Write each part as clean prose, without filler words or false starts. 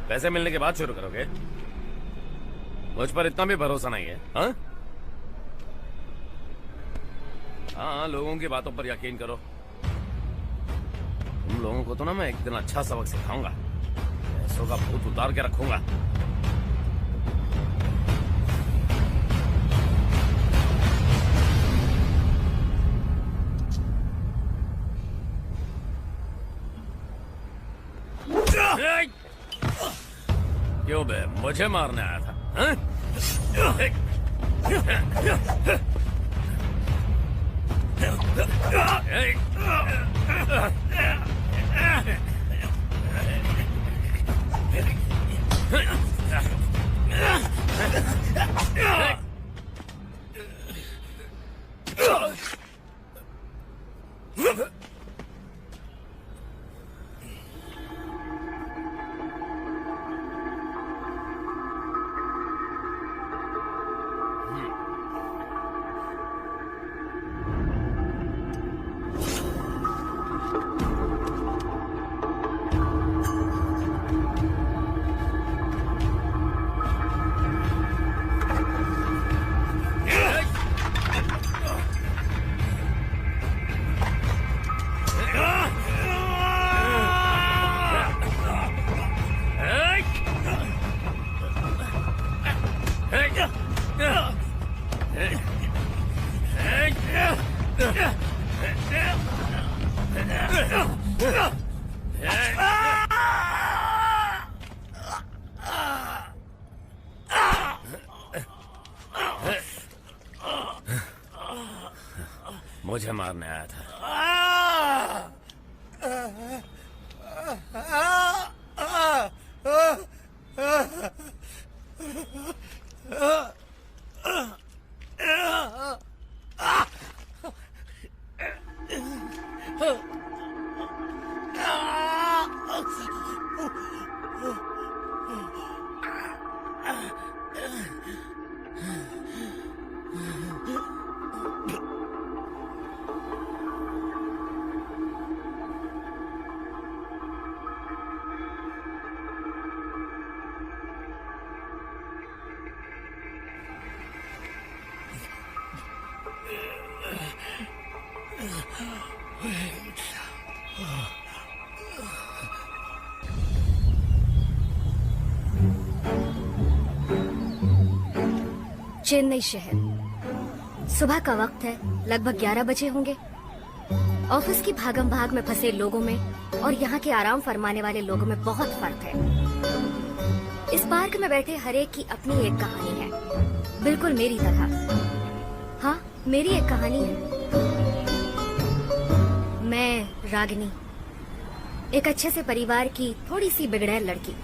पैसे मिलने के बाद शुरू करोगे? मुझ पर इतना भी भरोसा नहीं है? हाँ हाँ, लोगों की बातों पर यकीन करो। तुम लोगों को तो ना मैं एक दिन अच्छा सबक सिखाऊंगा। पैसों का भूत उतार के रखूंगा। क्यों बे, मुझे मारने आया था? हाँ? मुझे मारने आया था। चेन्नई शहर, सुबह का वक्त है, लगभग 11 बजे होंगे। ऑफिस की भागम भाग में फंसे लोगों में और यहाँ के आराम फरमाने वाले लोगों में बहुत फर्क है। इस पार्क में बैठे हर एक की अपनी एक कहानी है, बिल्कुल मेरी तरह। हाँ, मेरी एक कहानी है। मैं रागिनी, एक अच्छे से परिवार की थोड़ी सी बिगड़ैल लड़की।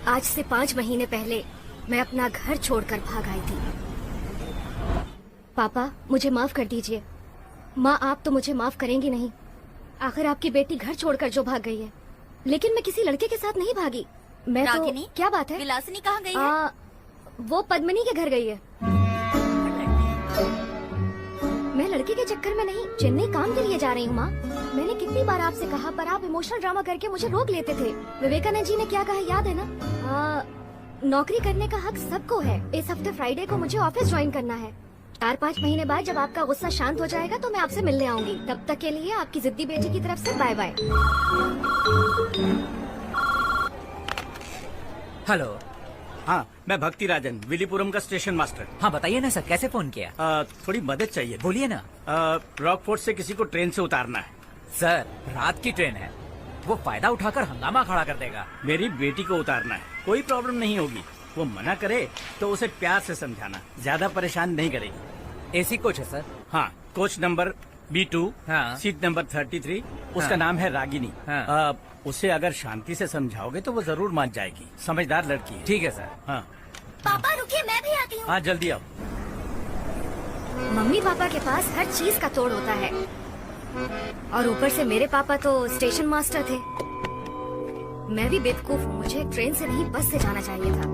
आज से 5 महीने पहले मैं अपना घर छोड़कर भाग आई थी। पापा, मुझे माफ कर दीजिए। माँ, आप तो मुझे माफ करेंगी नहीं। आखिर आपकी बेटी घर छोड़कर जो भाग गई है, लेकिन मैं किसी लड़के के साथ नहीं भागी। मैं रागिनी, तो क्या बात है? विलासिनी कहाँ गई है? वो पद्मिनी के घर गई है। मैं लड़के के चक्कर में नहीं, चेन्नई काम के लिए जा रही हूँ माँ। मैंने कितनी बार आपसे कहा, पर आप इमोशनल ड्रामा करके मुझे रोक लेते थे। विवेकानंद जी ने क्या कहा याद है ना? नौकरी करने का हक सबको है। इस हफ्ते फ्राइडे को मुझे ऑफिस ज्वाइन करना है। 4-5 महीने बाद जब आपका गुस्सा शांत हो जाएगा तो मैं आपसे मिलने आऊंगी। तब तक के लिए आपकी जिद्दी बेटी की तरफ से बाय बाय। हेलो। हाँ, मैं भक्ति राजन, विलीपुरम का स्टेशन मास्टर। हाँ बताइए ना सर, कैसे फोन किया? थोड़ी मदद चाहिए। बोलिए ना। रॉकफोर्ट से किसी को ट्रेन से उतारना है। सर, रात की ट्रेन है, वो फायदा उठाकर हंगामा खड़ा कर देगा। मेरी बेटी को उतारना है, कोई प्रॉब्लम नहीं होगी। वो मना करे तो उसे प्यार से समझाना, ज्यादा परेशान नहीं करेगी। एसी कोच है सर? हाँ, कोच नंबर B2, हाँ। Seat number 33। उसका हाँ। नाम है रागिनी। हाँ। उसे अगर शांति से समझाओगे तो वो जरूर मान जाएगी। समझदार लड़की है। ठीक है सर। हाँ। पापा रुकिए, मैं भी आती हूँ। हाँ, जल्दी आओ। मम्मी पापा के पास हर चीज का तोड़ होता है, और ऊपर से मेरे पापा तो स्टेशन मास्टर थे। मैं भी बेवकूफ हूँ, मुझे ट्रेन से नहीं बस से जाना चाहिए था।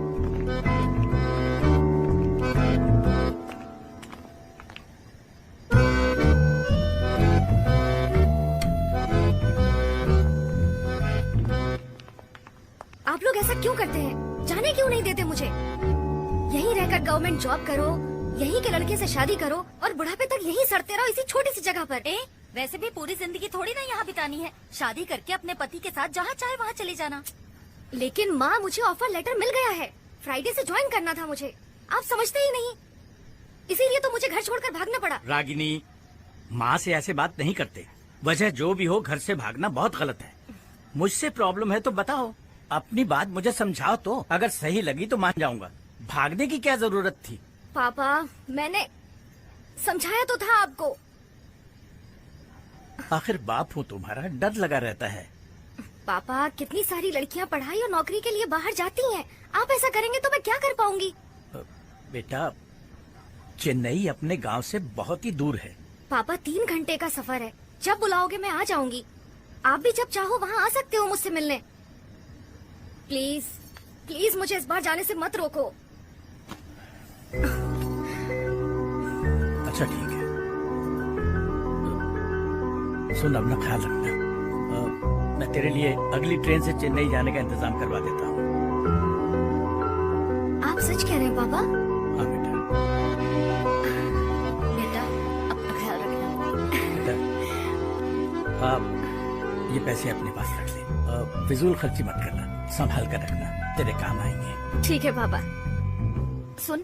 आप लोग ऐसा क्यों करते हैं? जाने क्यों नहीं देते मुझे? यहीं रहकर गवर्नमेंट जॉब करो, यहीं के लड़के से शादी करो और बुढ़ापे तक यहीं सड़ते रहो इसी छोटी सी जगह पर। वैसे भी पूरी जिंदगी थोड़ी ना यहाँ बितानी है। शादी करके अपने पति के साथ जहाँ चाहे वहाँ चले जाना। लेकिन माँ, मुझे ऑफर लेटर मिल गया है। फ्राइडे से ज्वाइन करना था मुझे। आप समझते ही नहीं, इसीलिए तो मुझे घर छोड़कर भागना पड़ा। रागिनी, माँ से ऐसे बात नहीं करते। वजह जो भी हो, घर से भागना बहुत गलत है। मुझसे प्रॉब्लम है तो बताओ, अपनी बात मुझे समझाओ तो। अगर सही लगी तो मान जाऊंगा। भागने की क्या जरूरत थी? पापा, मैंने समझाया तो था आपको। आखिर बाप हूँ तुम्हारा, डर लगा रहता है। पापा, कितनी सारी लड़कियाँ पढ़ाई और नौकरी के लिए बाहर जाती हैं। आप ऐसा करेंगे तो मैं क्या कर पाऊंगी? बेटा, चेन्नई अपने गांव से बहुत ही दूर है। पापा, 3 घंटे का सफर है। जब बुलाओगे मैं आ जाऊंगी। आप भी जब चाहो वहाँ आ सकते हो मुझसे मिलने। प्लीज प्लीज मुझे इस बार जाने से मत रोको। अच्छा ठीक है, सुन, अपना ख्याल रखना। मैं तेरे लिए अगली ट्रेन से चेन्नई जाने का इंतजाम करवा देता हूँ। आप सच कह रहे हैं पापा? हाँ बेटा। बेटा, अपना ख्याल रखना। बेटा, आप ये पैसे अपने पास रख ले। फिजूल खर्ची मत करना, संभाल कर रखना, तेरे काम आएंगे। ठीक है पापा। सुन,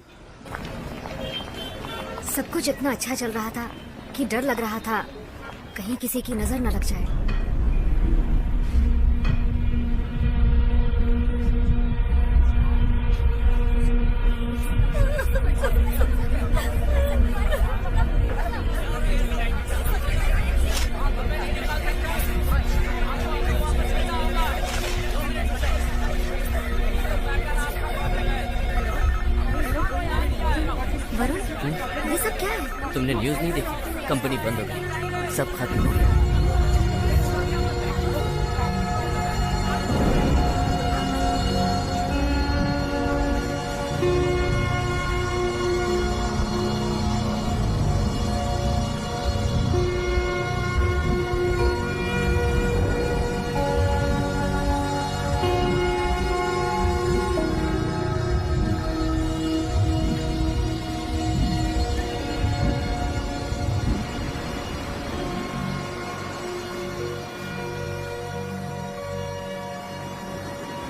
सब कुछ इतना अच्छा चल रहा था कि डर लग रहा था कहीं किसी की नजर न लग जाए। वरुण, ये सब क्या है? तुमने न्यूज़ नहीं देखी? कंपनी बंद हो गई, सब खत्म हो गया।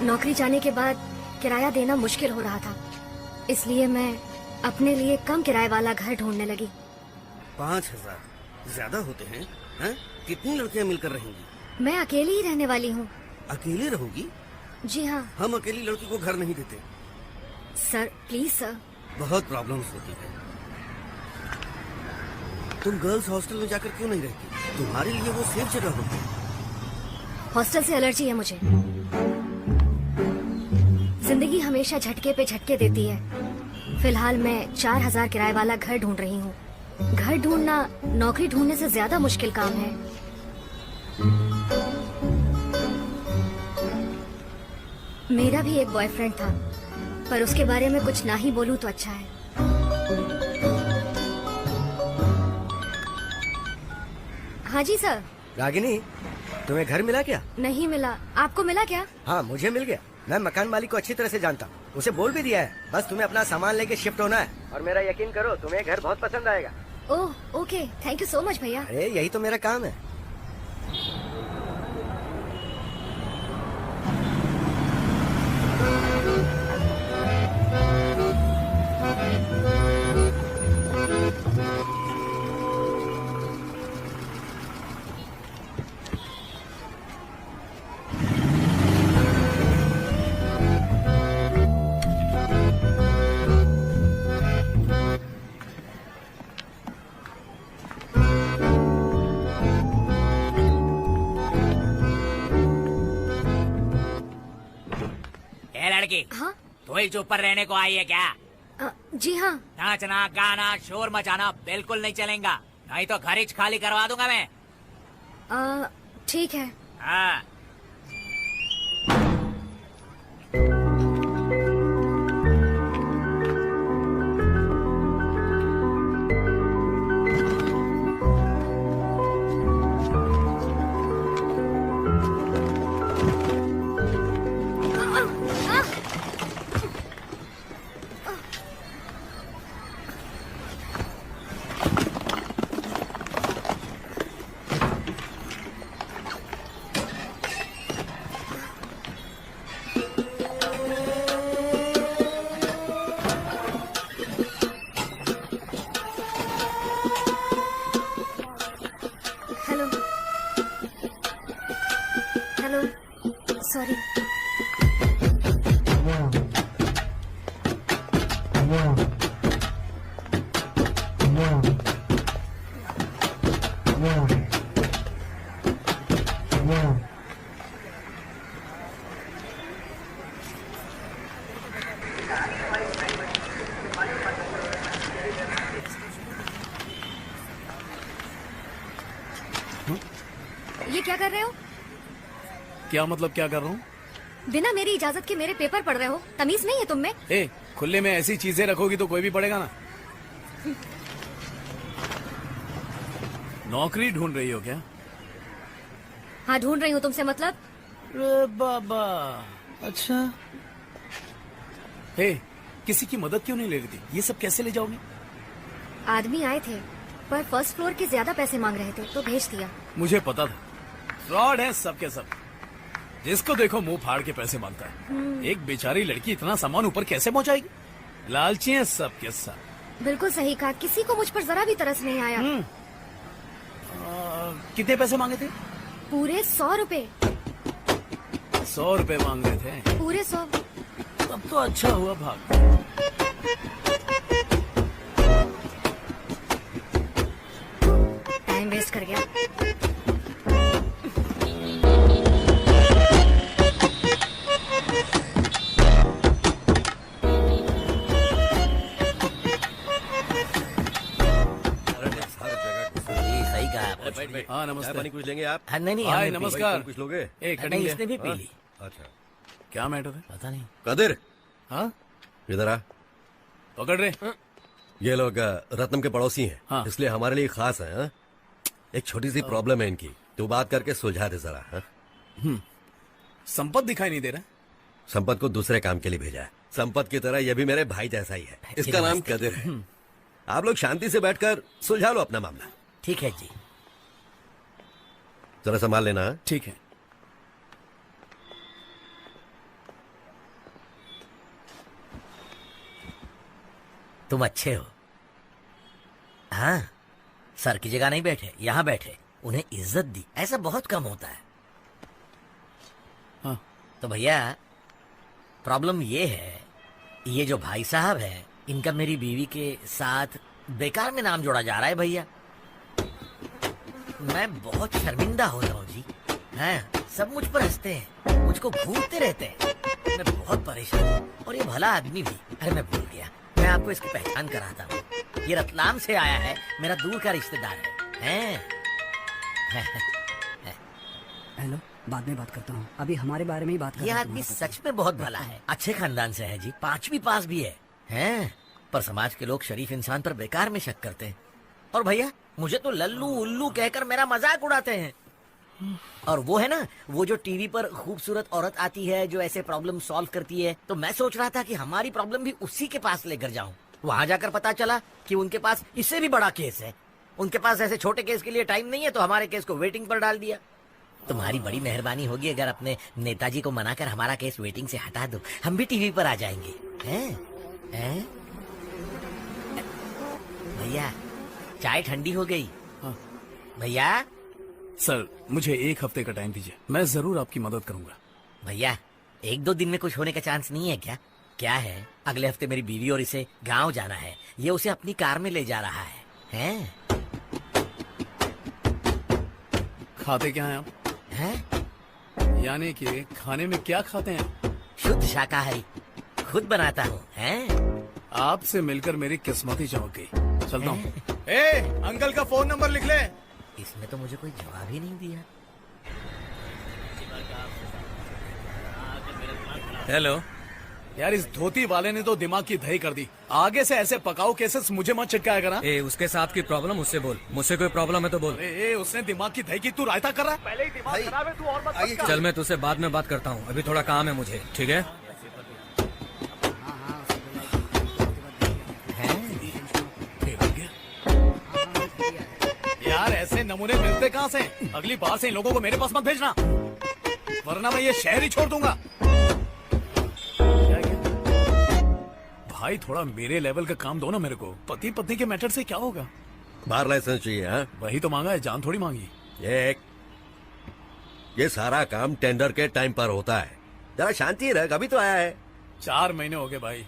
नौकरी जाने के बाद किराया देना मुश्किल हो रहा था, इसलिए मैं अपने लिए कम किराए वाला घर ढूंढने लगी। 5,000 ज्यादा होते हैं, हैं? कितनी लड़कियां मिलकर रहेंगी? मैं अकेली ही रहने वाली हूँ। अकेले रहोगी? जी हाँ हम अकेली लड़की को घर नहीं देते। Sir, please sir. बहुत प्रॉब्लम्स होती है। तुम गर्ल्स हॉस्टल में जाकर क्यों नहीं रहती? तुम्हारे लिए वो सेफ जगह होगी। हॉस्टल से एलर्जी है मुझे। जिंदगी हमेशा झटके पे झटके देती है। फिलहाल मैं 4,000 किराए वाला घर ढूंढ रही हूँ। घर ढूंढना नौकरी ढूंढने से ज्यादा मुश्किल काम है। मेरा भी एक बॉयफ्रेंड था, पर उसके बारे में कुछ ना ही बोलूं तो अच्छा है। हाँ जी सर। रागिनी, तुम्हें घर मिला क्या? नहीं मिला। आपको मिला क्या? हाँ, मुझे मिल गया। मैं मकान मालिक को अच्छी तरह से जानता हूँ, उसे बोल भी दिया है। बस तुम्हें अपना सामान लेके शिफ्ट होना है, और मेरा यकीन करो तुम्हें घर बहुत पसंद आएगा। Oh okay, thank you so much भैया। अरे यही तो मेरा काम है। लड़की, हाँ? तो ही चुप पर रहने को आई है क्या? जी हाँ। नाचना गाना शोर मचाना बिल्कुल नहीं चलेगा, नहीं तो घर ही खाली करवा दूंगा मैं। ठीक है। हाँ। ये क्या कर रहे हो? क्या मतलब क्या कर रहा हूँ? बिना मेरी इजाजत के मेरे पेपर पढ़ रहे हो? तमीज नहीं है तुम में? ए, खुले में ऐसी चीजें रखोगी तो कोई भी पढ़ेगा ना। नौकरी ढूंढ रही हो क्या? हाँ ढूंढ रही हूँ, तुमसे मतलब? अरे बाबा, अच्छा। हे, किसी की मदद क्यों नहीं ले रही थी? ये सब कैसे ले जाओगे? आदमी आए थे पर फर्स्ट फ्लोर के ज्यादा पैसे मांग रहे थे तो भेज दिया। मुझे पता था, फ्रॉड है सब के सब। जिसको देखो मुंह फाड़ के पैसे मांगता है। एक बेचारी लड़की इतना सामान ऊपर कैसे पहुंचाएगी? लालची है सब के सब। बिल्कुल सही कहा, किसी को मुझ पर जरा भी तरस नहीं आया। कितने पैसे मांगे थे? पूरे 100 रुपए। 100 रुपए मांग रहे थे? पूरे 100। तब तो अच्छा हुआ भाग। टाइम वेस्ट कर गया। सही कहा आपने। हाँ नमस्ते। पानी कुछ लेंगे आप? हाँ, नहीं हाय हमने पी ली। नमस्कार। कुछ लोगे? ए नहीं, कटिंग इसने भी पी ली। अच्छा, क्या मैटर है? पता नहीं। कदर हाँ इधर आ। पकड़ रहे? ये लोग रत्नम के पड़ोसी हैं, हाँ। इसलिए हमारे लिए खास है। हाँ? एक छोटी सी प्रॉब्लम है इनकी, तू बात करके सुलझा दे जरा। हाँ? संपत दिखाई नहीं दे रहा। संपत को दूसरे काम के लिए भेजा है। संपत की तरह ये भी मेरे भाई जैसा ही है। इसका नाम कदर है। आप लोग शांति से बैठकर सुलझा लो अपना मामला। ठीक है जी। जरा संभाल लेना। हाँ? ठीक है। तुम अच्छे हो। हाँ, सर की जगह नहीं बैठे, यहाँ बैठे, उन्हें इज्जत दी। ऐसा बहुत कम होता है। हाँ। तो भैया प्रॉब्लम ये है, ये जो भाई साहब है इनका मेरी बीवी के साथ बेकार में नाम जोड़ा जा रहा है भैया। मैं बहुत शर्मिंदा हो रहा हूँ जी। हाँ, सब मुझ पर हंसते हैं, मुझको घूरते रहते हैं। मैं बहुत परेशान हूँ। और ये भला आदमी भी। अरे मैं भूल गया, मैं आपको इसकी पहचान कराता हूँ। ये रतलाम से आया है, मेरा दूर का रिश्तेदार है। हेलो, बाद में बात करता हूँ, अभी हमारे बारे में ही बात कर ये रहा हूँ आदमी तुम्हारे सच में बहुत भला है, अच्छे खानदान से है जी, 5वीं पास भी है। हैं? पर समाज के लोग शरीफ इंसान पर बेकार में शक करते हैं। और भैया मुझे तो लल्लू उल्लू कहकर मेरा मजाक उड़ाते हैं। और वो है ना, वो जो टीवी पर खूबसूरत औरत आती है जो ऐसे प्रॉब्लम सॉल्व करती है, तो मैं सोच रहा था कि हमारी प्रॉब्लम भी उसी के पास लेकर जाऊं। वहां जाकर पता चला कि उनके पास इससे भी बड़ा केस है। उनके पास ऐसे छोटे केस के लिए टाइम नहीं है, तो हमारे केस को वेटिंग पर डाल दिया। तुम्हारी बड़ी मेहरबानी होगी अगर अपने नेताजी को मनाकर हमारा केस वेटिंग से हटा दो, हम भी टीवी पर आ जाएंगे। हैं? भैया चाय ठंडी हो गई। हाँ। भैया सर मुझे 1 हफ्ते का टाइम दीजिए, मैं जरूर आपकी मदद करूंगा। भैया 1-2 दिन में कुछ होने का चांस नहीं है क्या? क्या है, अगले हफ्ते मेरी बीवी और इसे गांव जाना है, ये उसे अपनी कार में ले जा रहा है। हैं? खाते क्या हैं आप? हैं? यानी कि खाने में क्या खाते हैं? शुद्ध शाकाहारी, खुद बनाता हूँ। हैं? आपसे मिलकर मेरी किस्मत ही चमक गई। चलता हूँ। ए, अंकल का फोन नंबर लिख ले। इसने तो मुझे कोई जवाब ही नहीं दिया। हेलो यार, इस धोती वाले ने तो दिमाग की दही कर दी। आगे से ऐसे पकाओ केसेस मुझे मत चिटकाया करा। ए, उसके साथ की प्रॉब्लम उससे बोल, मुझसे कोई प्रॉब्लम है तो बोल। ए, उसने दिमाग की दही की, तू रायता कर रहा है? पहले ही दिमाग खराब है, तू और मत कर। चल मैं तुझसे बाद में बात करता हूँ, अभी थोड़ा काम है मुझे, ठीक है? यार ऐसे नमूने मिलते कहाँ से? अगली बार से इन लोगों को मेरे पास मत भेजना, वरना मैं ये शहर ही छोड़ दूंगा। भाई थोड़ा मेरे लेवल का काम दो ना मेरे को। पति पत्नी के मैटर से क्या होगा? बार लाइसेंस चाहिए। हाँ? वही तो मांगा है, जान थोड़ी मांगी। ये सारा काम टेंडर के टाइम पर होता है। जरा शांति रख, अभी तो आया है। 4 महीने हो गए भाई,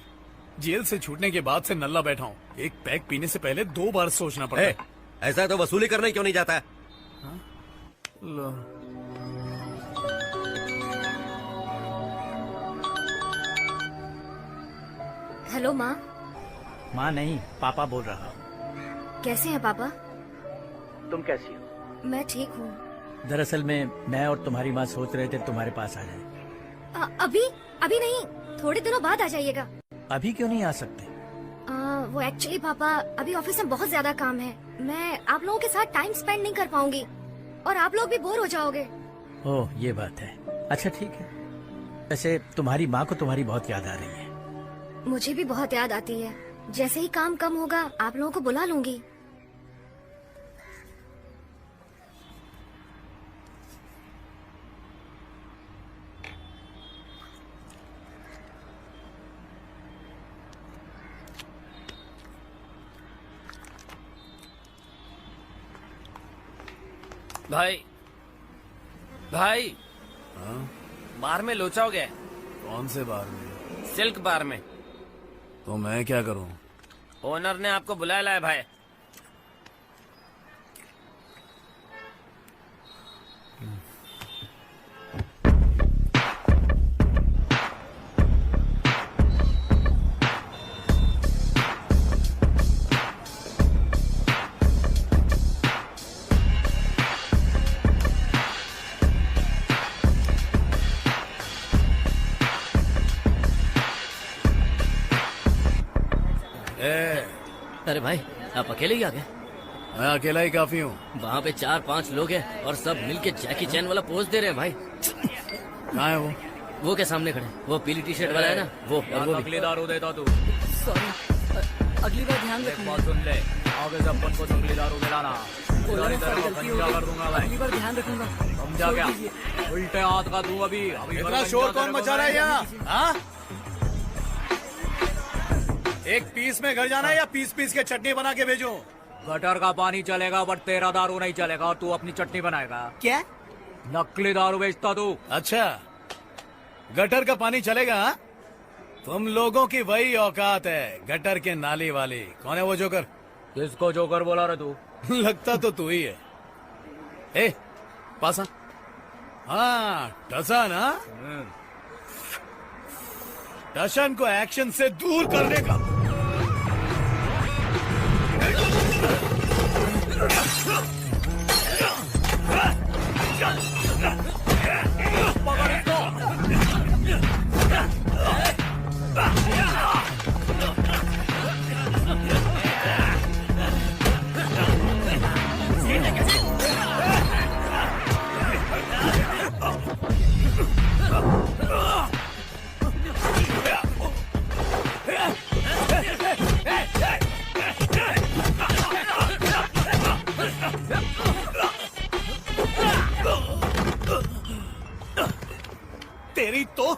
जेल से छूटने के बाद से नल्ला बैठा हूँ। एक पैक पीने से पहले 2 बार सोचना पड़ता है। ऐसा तो वसूली करने क्यों नहीं जाता? लो। हेलो माँ। माँ नहीं, पापा बोल रहा हूँ। कैसे हैं पापा? तुम कैसी हो? मैं ठीक हूँ। दरअसल मैं और तुम्हारी माँ सोच रहे थे तुम्हारे पास आ जाए। अभी नहीं, थोड़े दिनों बाद आ जाइएगा। अभी क्यों नहीं आ सकते? वो एक्चुअली पापा अभी ऑफिस में बहुत ज्यादा काम है। मैं आप लोगों के साथ टाइम स्पेंड नहीं कर पाऊंगी और आप लोग भी बोर हो जाओगे। ओह, ये बात है। अच्छा ठीक है। वैसे तुम्हारी माँ को तुम्हारी बहुत याद आ रही है। मुझे भी बहुत याद आती है। जैसे ही काम कम होगा आप लोगों को बुला लूंगी। भाई बार में लोचा हो गया। कौन से बार में? सिल्क बार में। तो मैं क्या करूँ? ओनर ने आपको बुलाया लाया भाई। अरे भाई, आप अकेले ही आ गए? मैं अकेला ही काफी हूँ। वहाँ पे 4-5 लोग हैं और सब मिलके जैकी चैन वाला पोज दे रहे हैं भाई। कहाँ है वो? वो के सामने खड़े, वो पीली टी शर्ट वाला है ना, वो और वो भी। नकली दारू देता तू। सॉरी, अगली बार ध्यान एक रखूंगा। बात सुन ले, आगे से अपन को नकली दारू दिलाना। बोला तेरी ना, तरफ गलती हो गंजा गई। कर दूंगा भाई। अगली बार ध्यान रखूंगा। समझा क्या? उल्टे हाथ का तू अभी इतना शोर कौन मचा रहा है यहाँ? हाँ? एक पीस में घर जाना है या पीस पीस के चटनी बना के भेजूं? गटर का पानी चलेगा बट तेरा दारू नहीं चलेगा और तू अपनी चटनी बनाएगा। क्या? नकली दारू बेचता तू। अच्छा, गटर का पानी चलेगा? हाँ? तुम लोगों की वही औकात है, गटर के नाली वाली। कौन है वो जोकर? किसको जोकर बोला रे तू? लगता तो तू ही है। ए, पासा। हाँ, टसन। हाँ, टसन को एक्शन से दूर करने का। तेरी तो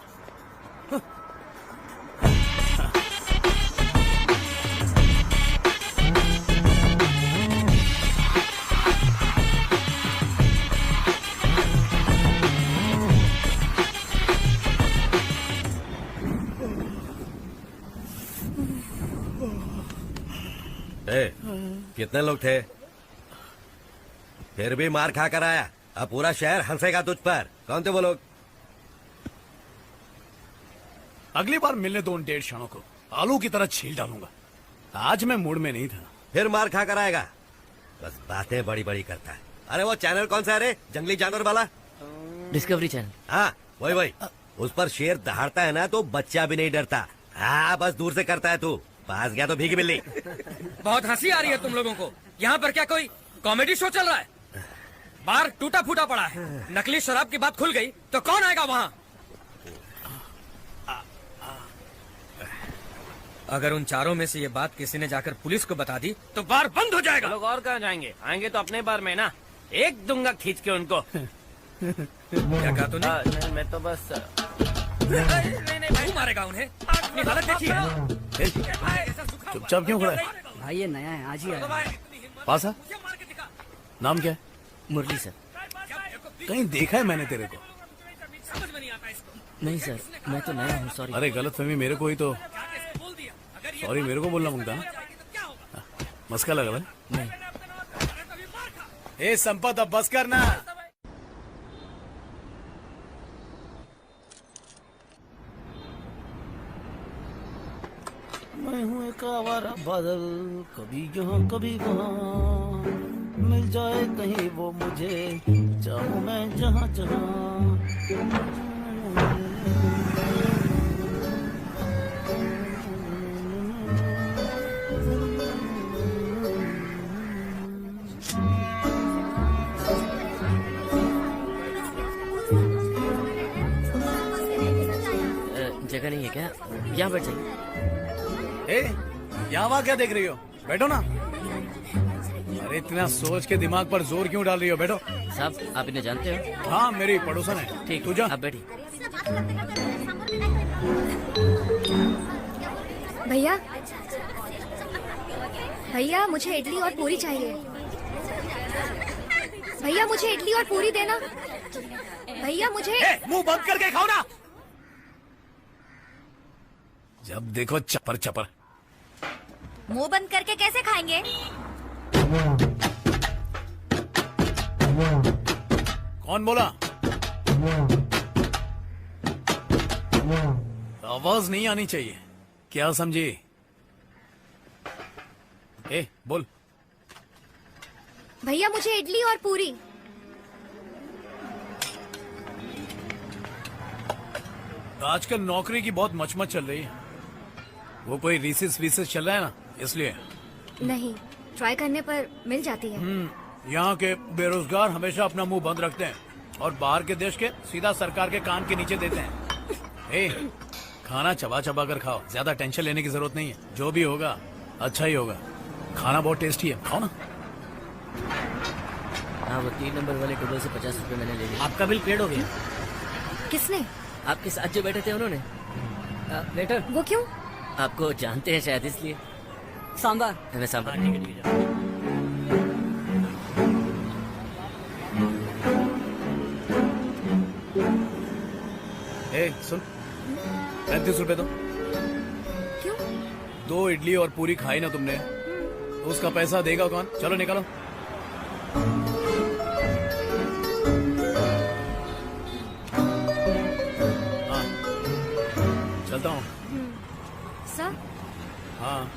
कितने लोग थे? फिर भी मार खा कर आया। अब पूरा शहर हंसेगा तुझ पर। कौन थे वो लोग? अगली बार मिलने दो उन 1.5 क्षणों को, आलू की तरह छील डालूंगा। आज मैं मूड में नहीं था। फिर मार खा कर आएगा। बस बातें बड़ी बड़ी करता है। अरे वो चैनल कौन सा है रे? जंगली जानवर वाला? Discovery channel. हाँ वही। उस पर शेर दहाड़ता है ना तो बच्चा भी नहीं डरता। हाँ बस दूर से करता है तू। पास गया तो भीगी बिल्ली। बहुत हंसी आ रही है तुम लोगों को। यहाँ पर क्या कोई कॉमेडी शो चल रहा है? बार टूटा फूटा पड़ा है, नकली शराब की बात खुल गई तो कौन आएगा वहाँ? अगर उन चारों में से ये बात किसी ने जाकर पुलिस को बता दी तो बार बंद हो जाएगा। लोग और कहाँ जाएंगे? आएंगे तो अपने बार में ना। एक दूंगा खींच के उनको। क्या कहा तूने? मैं तो बस नहीं भाई, मारेगा उन्हें। अपनी हालत देखिए। चुपचाप क्यों खड़ा है? भाई ये नया है, आज ही आया है। पासा, नाम क्या है? मुरली सर। कहीं देखा है मैंने तेरे को। समझ में नहीं आता इसको। नहीं सर, मैं तो नया हूँ, सॉरी। अरे गलतफहमी मेरे को ही तो सॉरी मेरे को बोलना मांगता ना। मस्का लगा भाई। नहीं। ए संपत अब बस करना। मैं हूँ एक आवारा बादल, कभी यहाँ कभी वहाँ, मिल जाए कहीं वो मुझे, जाऊँ मैं जहाँ जहाँ। जगह नहीं है क्या? यहाँ बैठ जाइए। ए, यहाँ वहाँ क्या देख रही हो? बैठो ना। अरे इतना सोच के दिमाग पर जोर क्यों डाल रही हो? बैठो। साहब आप इन्हें जानते हो? हाँ मेरी पड़ोसन है। ठीक, तू जा। आप बैठिए। भैया भैया मुझे इडली और पूरी चाहिए। भैया मुझे इडली और पूरी देना। भैया मुझे मुंह बंद करके खाओ ना। जब देखो चपर चपर। मुंह बंद करके कैसे खाएंगे? कौन बोला? आवाज नहीं आनी चाहिए। क्या समझी? ए बोल। भैया मुझे इडली और पूरी। आजकल नौकरी की बहुत मचमच चल रही है। वो कोई रिसेस विसेस चल रहा है ना, इसलिए। नहीं, ट्राई करने पर मिल जाती है। यहाँ के बेरोजगार हमेशा अपना मुंह बंद रखते हैं और बाहर के देश के सीधा सरकार के कान के नीचे देते हैं। ए, खाना चबा चबा कर खाओ, ज्यादा टेंशन लेने की जरूरत नहीं है। जो भी होगा अच्छा ही होगा। खाना बहुत टेस्टी है, खाओ ना। हाँ, वो 3 नंबर वाले टेबल से 50 रुपए मैंने ले लिया। आपका बिल पेड हो गया। किसने? आपके साथ जो बैठे थे उन्होंने। वेटर, वो क्यों? आपको जानते हैं शायद, इसलिए। सांभर। मैं सांभर। ठीक है, ठीक है। ए सुन, 35 रुपए दो। क्यों? 2 इडली और पूरी खाई ना तुमने, तो उसका पैसा देगा कौन? चलो निकालो। हाँ चलता हूँ। सर हाँ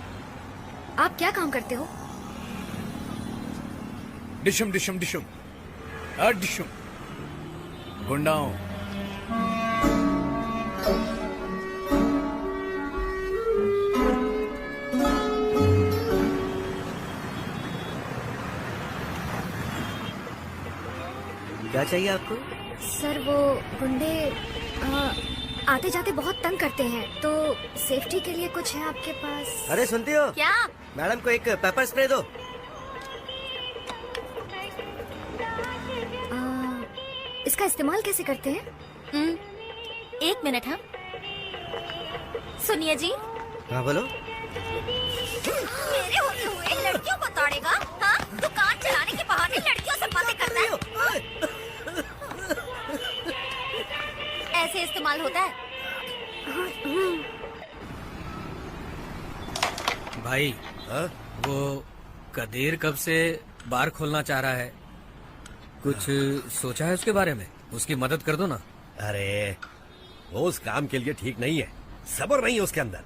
आप क्या काम करते हो? डिशुम डिशुम डिशुम डिशुम गुंडा हूँ। क्या चाहिए आपको? सर वो गुंडे आते जाते बहुत तंग करते हैं, तो सेफ्टी के लिए कुछ है आपके पास? अरे सुनती हो? क्या? मैडम को एक पेपर स्प्रे दो। इसका इस्तेमाल कैसे करते हैं? 1 मिनट। हाँ सुनिए जी। हाँ बोलो। मेरे होते हुए लड़कियों को ताड़ेगा? हाँ, दुकान चलाने के बहाने लड़कियों से बातें करता है। ऐसे इस्तेमाल होता है? भाई हाँ? वो कदीर कब से बार खोलना चाह रहा है, कुछ सोचा है उसके बारे में? उसकी मदद कर दो ना। अरे वो उस काम के लिए ठीक नहीं है, सब्र नहीं है उसके अंदर।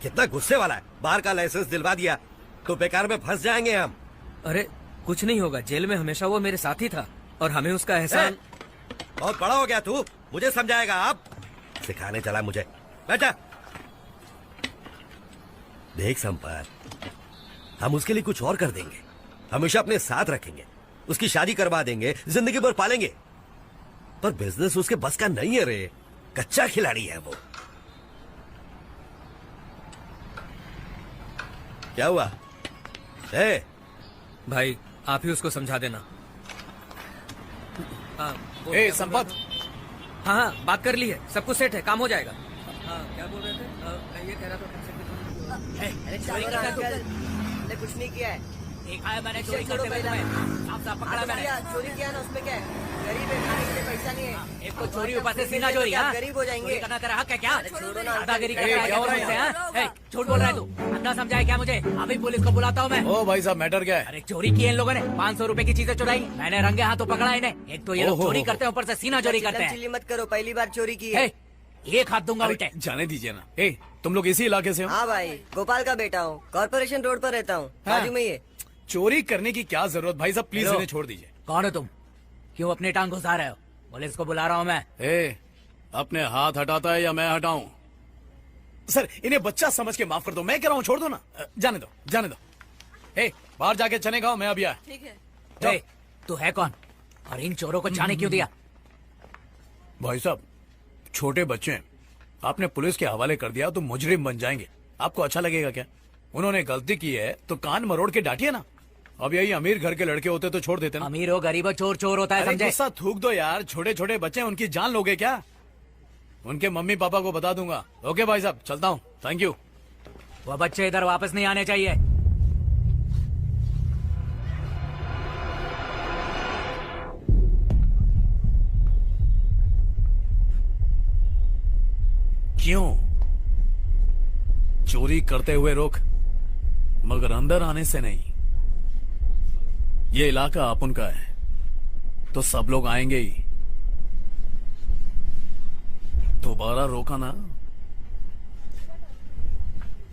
कितना गुस्से वाला है। बाहर का लाइसेंस दिलवा दिया तो बेकार में फंस जाएंगे हम। अरे कुछ नहीं होगा, जेल में हमेशा वो मेरे साथ ही था और हमें उसका एहसान। बहुत बड़ा हो गया तू, मुझे समझाएगा? आप सिखाने चला मुझे। बैठा। देख संपत, हम उसके लिए कुछ और कर देंगे, हमेशा अपने साथ रखेंगे, उसकी शादी करवा देंगे, जिंदगी भर पालेंगे। पर बिजनेस उसके बस का नहीं है रे, कच्चा खिलाड़ी है वो। क्या हुआ? भाई आप ही उसको समझा देना। ए संपत। हाँ हाँ बात कर ली है, सब कुछ सेट है, काम हो जाएगा। हाँ क्या बोल रहे थे? मैं ये कह रहा था मैंने कुछ नहीं किया है। एक आया मैंने चोरी करते हुए तुम्हें। साफ साफ पकड़ा मैंने। चोरी किया ना, उसमें क्या है? गरीब है, खाने के लिए पैसे ऐसा नहीं है। एक को चोरी ऊपर से सीना चोरी, हाँ? गरीब हो जाएंगे। चोरी करना तेरा हक है क्या? छोड़ो ना। दादागिरी कर ए, रहा है क्या हो रहा है तुमसे, हाँ? ए, झूठ बोल रहा है तू, अंधा समझा है क्या मुझे? अभी पुलिस को बुलाता हूँ मैं। ओ भाई साहब, मैटर क्या है? अरे चोरी की इन लोगों ने 500 रुपए की चीजें चुराई, मैंने रंगे हाथों पकड़ा इन्हें। एक तो ये लोग ओहो, चोरी हो, करते हैं, ऊपर से सीना चोरी करते हैं। चिल्ली मत करो, पहली बार चोरी की है। ए, एक हाथ दूंगा उल्टे। अरे, जाने दीजिए ना। ए, तुम लोग इसी इलाके से हो? हाँ भाई, गोपाल का बेटा हूँ, कॉर्पोरेशन रोड पर रहता हूँ, हाँ। बाजू में ही है। चोरी करने की क्या जरूरत? भाई साहब प्लीज हेलो। इन्हें छोड़ दीजिए। कौन हो तुम? क्यों अपनी टांग घुसा रहे हो? पुलिस को बुला रहा हूँ मैं। ए, अपने हाथ हटाता है या मैं हटाऊं? सर, इन्हें बच्चा समझ के माफ कर दो। मैं कह रहा हूँ छोड़ दो ना। जाने दो, जाने दो। ए, बाहर जाके चने खाओ, मैं अभी आया। ए, तू है कौन और इन चोरों को जाने क्यों दिया? भाई साहब, छोटे बच्चे हैं, आपने पुलिस के हवाले कर दिया तो मुजरिम बन जाएंगे। आपको अच्छा लगेगा क्या? उन्होंने गलती की है तो कान मरोड़ के डांटिए ना। अब यही अमीर घर के लड़के होते तो छोड़ देते ना। अमीर हो गरीब हो, चोर चोर होता है, अरे समझे? गुस्सा थूक दो यार, छोटे छोटे बच्चे हैं, उनकी जान लोगे क्या? उनके मम्मी पापा को बता दूंगा। ओके भाई साहब, चलता हूँ, थैंक यू। वो बच्चे इधर वापस नहीं आने चाहिए। क्यों? चोरी करते हुए रोक, मगर अंदर आने से नहीं। ये इलाका अपन का है तो सब लोग आएंगे ही। दोबारा रोका ना,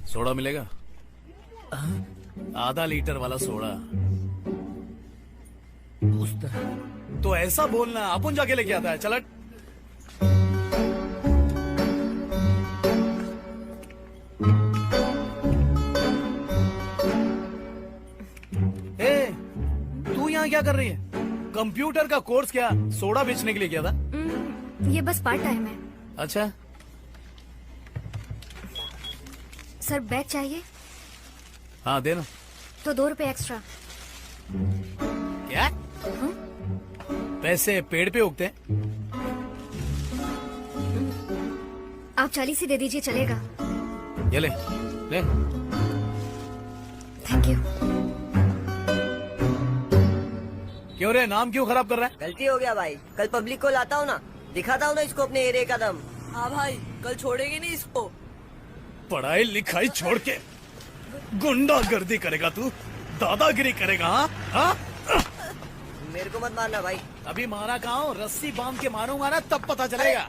सोडा मिलेगा? आधा लीटर वाला सोडा। उस तरह तो ऐसा बोलना, अपन जाके लेके आता है। चलट। ए, तू यहाँ क्या कर रही है? कंप्यूटर का कोर्स क्या सोडा बेचने के लिए किया था? ये बस पार्ट टाइम है। अच्छा, सर बैग चाहिए हाँ देना। तो 2 रुपए एक्स्ट्रा। क्या? पैसे पेड़ पे उगते हैं? आप 40 ही दे दीजिए, चलेगा? ये ले, ले। Thank you. क्यों रे, नाम क्यों खराब कर रहा है? गलती हो गया भाई, कल पब्लिक को लाता हूँ ना, दिखाता हूँ ना इसको अपने एरिया का दम। हाँ भाई, कल छोड़ेंगे नहीं इसको। पढ़ाई लिखाई छोड़ के गुंडागर्दी करेगा तू? दादागिरी करेगा? हाँ? मेरे को मत मारना भाई। अभी मारा कहाँ हूँ? रस्सी बांध के मारूंगा ना, तब पता चलेगा।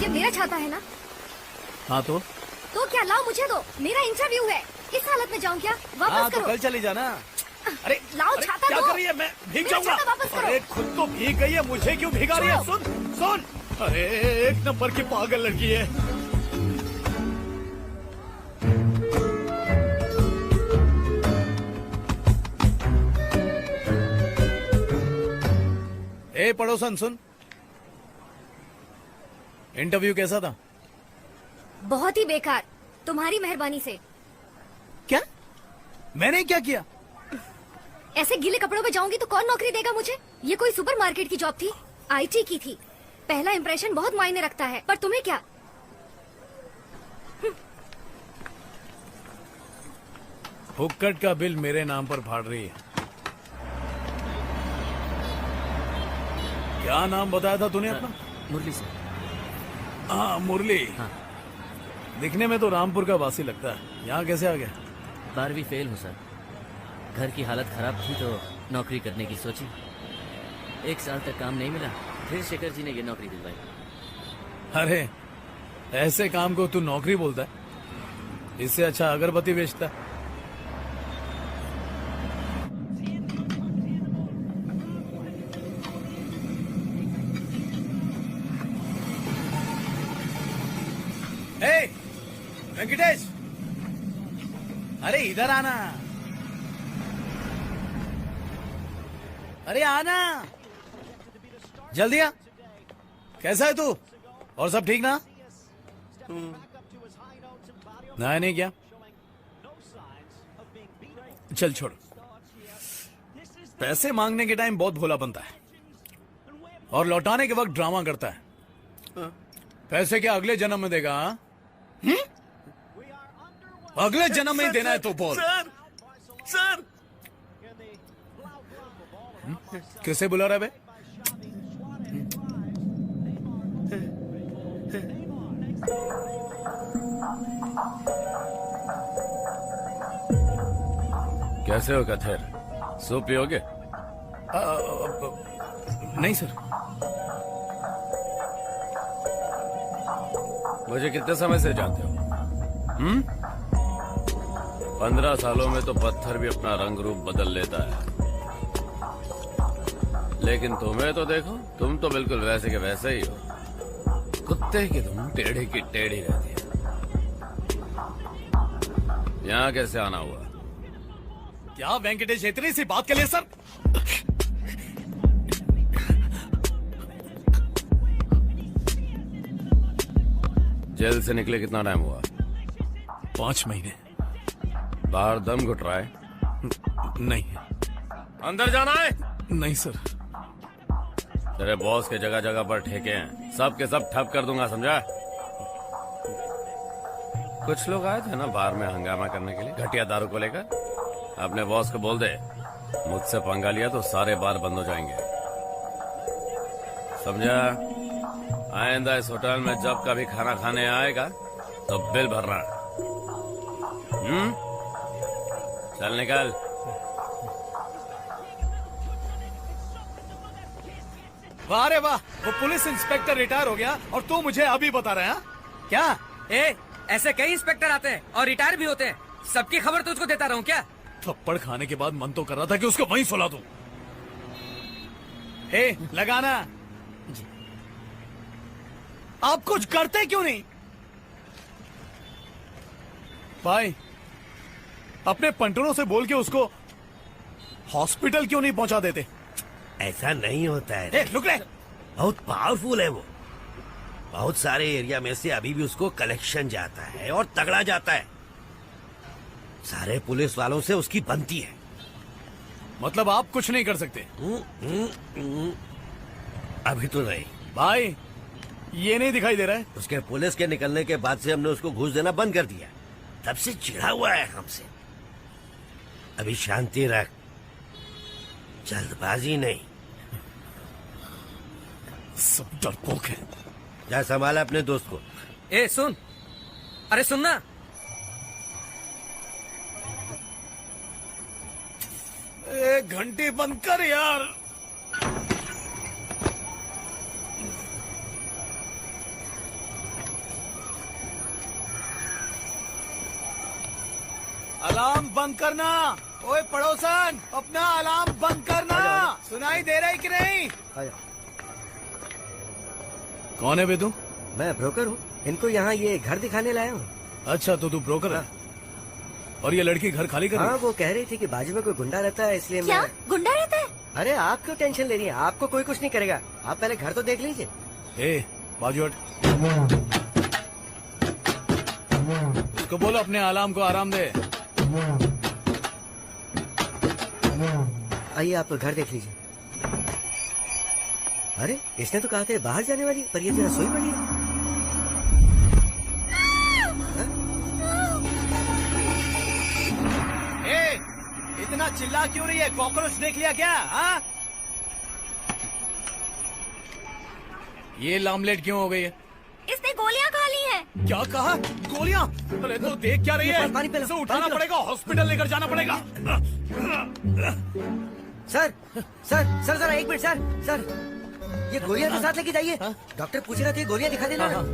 ये मेरा छाता है ना? हाँ तो क्या? लाओ मुझे दो, मेरा इंटरव्यू है। इस हालत में जाऊँ क्या? हाँ वापस तो करो। कल चली जाना। अरे लाओ अरे, छाता क्या दो। कर रही है? मैं भीग मेरा जाऊंगा। छाता वापस करो। अरे खुद तो भीग गई है, मुझे क्यों भिगा रही है? छोड़ो। सुन सुन, अरे एक नंबर की पागल लड़की है। ए पड़ोसन सुन, इंटरव्यू कैसा था? बहुत ही बेकार, तुम्हारी मेहरबानी से। क्या? मैंने क्या किया? ऐसे गीले कपड़ों में जाऊंगी तो कौन नौकरी देगा मुझे? ये कोई सुपरमार्केट की जॉब थी, आईटी की थी। पहला इंप्रेशन बहुत मायने रखता है, पर तुम्हें क्या? हुक्कट का बिल मेरे नाम पर फाड़ रही है। क्या नाम बताया था तूने अपना? मुरली सर। हाँ मुरली। हाँ। दिखने में तो रामपुर का वासी लगता है, यहाँ कैसे आ गया? 12वीं फेल हूँ सर। घर की हालत खराब थी तो नौकरी करने की सोची। 1 साल तक काम नहीं मिला, फिर शेखर जी ने ये नौकरी दिलवाई। अरे ऐसे काम को तू नौकरी बोलता है? इससे अच्छा अगरबत्ती बेचता। वेंकटेश, अरे इधर आना। अरे आना, जल्दी आ। कैसा है तू? और सब ठीक ना? नहीं क्या? चल छोड़। पैसे मांगने के टाइम बहुत भोला बनता है और लौटाने के वक्त ड्रामा करता है। पैसे क्या अगले जन्म में देगा? हाँ? अगले जन्म में ही देना है तो बोल। सर किसे बुला रहा है बे? कैसे हो कथेर? सूप पियोगे? नहीं सर। मुझे कितने समय से जानते हो? 15 सालों में तो पत्थर भी अपना रंग रूप बदल लेता है, लेकिन तुम्हें तो देखो, तुम तो बिल्कुल वैसे के वैसे ही हो। कुत्ते की तुम टेढ़ी की टेढ़ी रहती है। यहाँ कैसे आना हुआ? क्या वेंकटेश, इतनी सी बात के लिए सर? जेल से निकले कितना टाइम हुआ? 5 महीने। बाहर दम घुट रहा है? नहीं। अंदर जाना है? नहीं सर। तेरे बॉस के जगह जगह पर ठेके हैं, सब के सब ठप कर दूंगा, समझा? कुछ लोग आए थे ना बाहर में हंगामा करने के लिए, घटिया दारू को लेकर। अपने बॉस को बोल दे, मुझसे पंगा लिया तो सारे बार बंद हो जाएंगे, समझा? आइंदा इस होटल में जब कभी खाना खाने आएगा तो बिल भरना। चल निकल। वाह रे वाह, वो पुलिस इंस्पेक्टर रिटायर हो गया और तू मुझे अभी बता रहा है? क्या? ऐसे कई इंस्पेक्टर आते हैं और रिटायर भी होते हैं, सबकी खबर तुझको देता रहूं क्या? थप्पड़ खाने के बाद मन तो कर रहा था कि उसको वहीं सुला दूं। लगाना। आप कुछ करते क्यों नहीं? भाई, अपने पंटरों से बोल के उसको हॉस्पिटल क्यों नहीं पहुंचा देते? ऐसा नहीं होता है। रुक रे। बहुत पावरफुल है वो। बहुत सारे एरिया में से अभी भी उसको कलेक्शन जाता है और तगड़ा जाता है। सारे पुलिस वालों से उसकी बनती है। मतलब आप कुछ नहीं कर सकते? अभी तो नहीं भाई, ये नहीं दिखाई दे रहा है? उसके पुलिस के निकलने के बाद से हमने उसको घूस देना बंद कर दिया। तब से चिढ़ा हुआ है हमसे। अभी शांति रख, जल्दबाजी नहीं। सब डरपोक है। जा संभाला अपने दोस्त को। सुन, अरे सुनना। घंटी बंद कर यार। अलार्म बंद करना। ओए पड़ोसन, अपना अलार्म बंद करना। सुनाई दे रहा है कि नहीं? कौन है बे तू? मैं ब्रोकर हूँ। इनको यहाँ ये घर दिखाने लाया हूँ। अच्छा, तो तू ब्रोकर है? और ये लड़की घर खाली कर रही है? हाँ, वो कह रही थी कि बाजू में कोई गुंडा रहता है, इसलिए क्या गुंडा रहता है? अरे आप क्यों टेंशन ले रही हैं? आपको कोई कुछ नहीं करेगा। आप पहले घर तो देख लीजिए। बाजू हट। उसको बोलो अपने अलार्म को आराम दे। आइए, आप घर देख लीजिए। अरे, इसने तो कहा था बाहर जाने वाली, पर ये तो रसोई पड़ी है। इतना चिल्ला क्यों रही है? कॉकरोच देख लिया क्या? हाँ? ये लामलेट क्यों हो गई है? इसने गोलियां खा ली हैं। क्या कहा? गोलियां? अरे तो देख क्या रही है? पानी पिला, इसे उठाना पानी पिला। पड़ेगा, हॉस्पिटल लेकर जाना पड़ेगा। सर सर सर जरा एक मिनट सर, ये गोलियां तो साथ लेके जाइए। डॉक्टर पूछ रहे थे, गोलियां दिखा देना। आप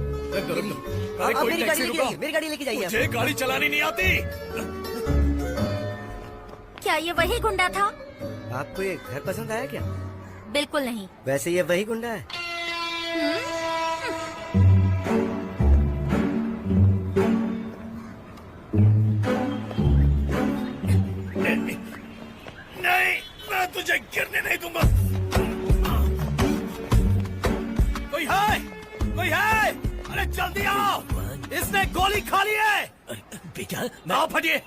मेरी गाड़ी लेके जाइए, मेरी गाड़ी लेके जाइए। मुझे गाड़ी चलानी नहीं आती। क्या ये वही गुंडा था? आपको ये घर पसंद आया क्या? बिल्कुल नहीं। वैसे ये वही गुंडा है। तुझे गिरने नहीं दूंगा। कोई है? कोई है? अरे जल्दी आओ, इसने गोली खा ली है। बेटा आओ फटिए।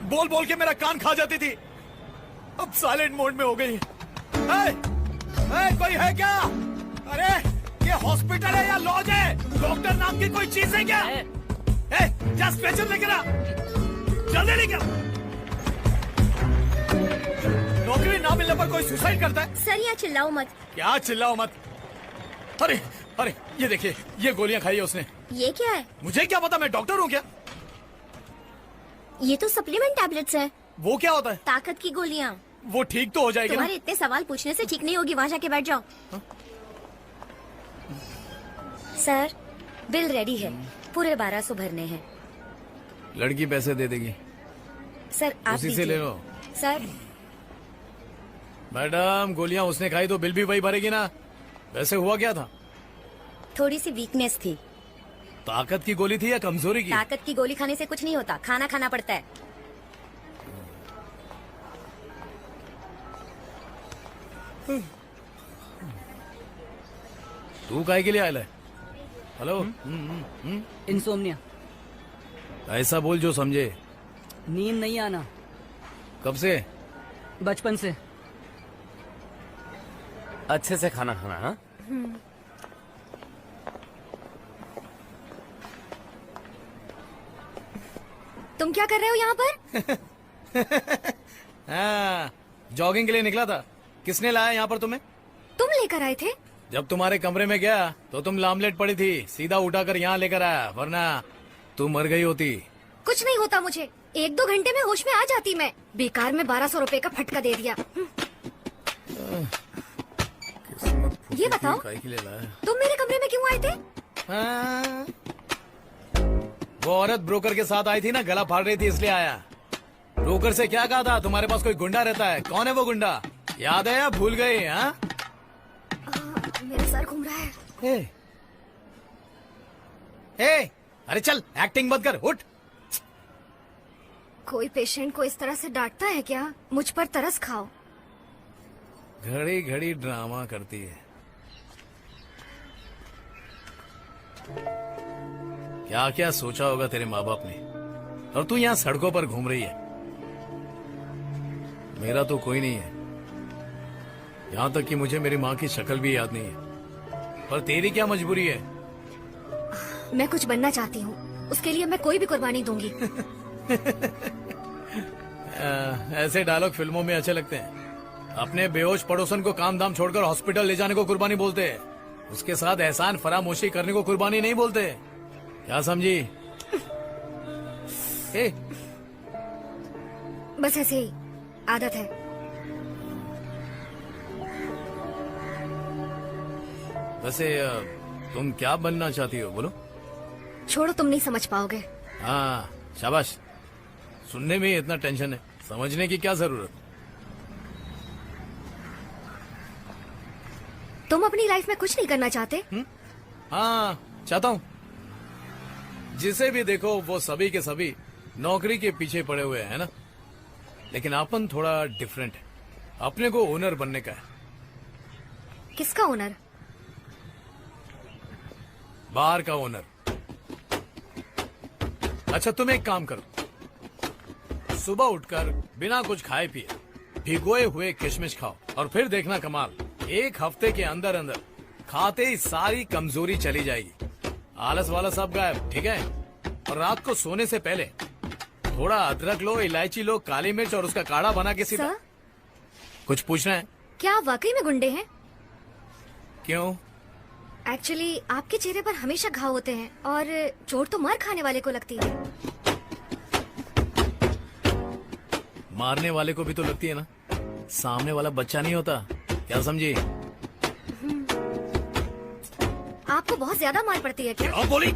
बोल बोल के मेरा कान खा जाती थी, अब साइलेंट मोड में हो गई। कोई है क्या? अरे ये हॉस्पिटल है या लॉज है? डॉक्टर नाम की कोई चीज है क्या? जा स्ट्रेचर लेकर आ, जल्दी लेकर। नौकरी ना मिलने पर कोई सुसाइड करता है? सर यहाँ चिल्लाओ मत। क्या चिल्लाओ मत? अरे अरे ये देखिए, ये गोलियां खाई है उसने। ये क्या है? मुझे क्या पता, मैं डॉक्टर हूँ क्या? ये तो सप्लीमेंट टैबलेट्स है। वो क्या होता है? ताकत की गोलियाँ। वो ठीक तो हो जाएगी ना? तुम्हारे इतने सवाल पूछने से ठीक नहीं होगी, वहाँ जाके बैठ जाओ। सर बिल रेडी है, पूरे 1200 भरने हैं। लड़की पैसे दे देगी, सर आप उसी से ले लो। सर मैडम गोलियां उसने खाई तो बिल भी वही भरेगी ना? वैसे हुआ क्या था? थोड़ी सी वीकनेस थी। ताकत की गोली थी या कमजोरी की? ताकत की गोली खाने से कुछ नहीं होता, खाना खाना पड़ता है। तू काहे के लिए आया है? हेलो। इंसोम्निया, ऐसा बोल जो समझे। नींद नहीं आना। कब से? बचपन से। अच्छे से खाना खाना। हाँ तुम क्या कर रहे हो यहाँ पर? हाँ, जॉगिंग के लिए निकला था। किसने लाया यहाँ पर तुम्हें? तुम लेकर आए थे? जब तुम्हारे कमरे में गया तो तुम लामलेट पड़ी थी, सीधा उठाकर यहाँ लेकर आया, वरना तू मर गई होती। कुछ नहीं होता मुझे, 1-2 घंटे में होश में आ जाती मैं। बेकार में 1200 रुपए का फटका दे दिया। ये बताओ, तुम मेरे कमरे में क्यों आए थे? हाँ, वो औरत ब्रोकर के साथ आई थी ना, गला फाड़ रही थी इसलिए आया। ब्रोकर से क्या कहा था? तुम्हारे पास कोई गुंडा रहता है। कौन है वो गुंडा? याद है या भूल गई? हाँ, मेरा सर घूम रहा है। अरे चल, एक्टिंग मत कर, उठ। कोई पेशेंट को इस तरह से डांटता है क्या? मुझ पर तरस खाओ। घड़ी घड़ी ड्रामा करती है। क्या क्या सोचा होगा तेरे माँ बाप ने, और तू यहाँ सड़कों पर घूम रही है। मेरा तो कोई नहीं है, यहाँ तक कि मुझे मेरी माँ की शक्ल भी याद नहीं है। पर तेरी क्या मजबूरी है? मैं कुछ बनना चाहती हूँ, उसके लिए मैं कोई भी कुर्बानी दूंगी। ऐसे डायलॉग फिल्मों में अच्छे लगते हैं। अपने बेहोश पड़ोसन को काम धाम छोड़कर हॉस्पिटल ले जाने को कुर्बानी बोलते हैं, उसके साथ एहसान फरामोशी करने को कुर्बानी नहीं बोलते। क्या समझी? बस ऐसे ही आदत है। वैसे तुम क्या बनना चाहती हो, बोलो? छोड़ो, तुम नहीं समझ पाओगे। हाँ, शाबाश। सुनने में ही इतना टेंशन है, समझने की क्या जरूरत? तुम अपनी लाइफ में कुछ नहीं करना चाहते? हाँ, चाहता हूँ। जिसे भी देखो वो सभी के सभी नौकरी के पीछे पड़े हुए हैं ना, लेकिन अपन थोड़ा डिफरेंट है। अपने को ओनर बनने का है। किसका ओनर? बार का ओनर। अच्छा, तुम एक काम करो, सुबह उठकर बिना कुछ खाए पिए भिगोए हुए किशमिश खाओ, और फिर देखना कमाल, 1 हफ्ते के अंदर अंदर खाते ही सारी कमजोरी चली जाएगी। आलस वाला सब गायब, ठीक है? और रात को सोने से पहले थोड़ा अदरक लो, इलायची लो, काली मिर्च और उसका काढ़ा बना के सीधा। सर? कुछ पूछना है? क्या आप वाकई में गुंडे हैं? क्यों? एक्चुअली आपके चेहरे पर हमेशा घाव होते हैं, और चोट तो मार खाने वाले को लगती है। मारने वाले को भी तो लगती है ना, सामने वाला बच्चा नहीं होता। क्या समझी? आपको बहुत ज्यादा मार पड़ती है क्या? क्या बोली?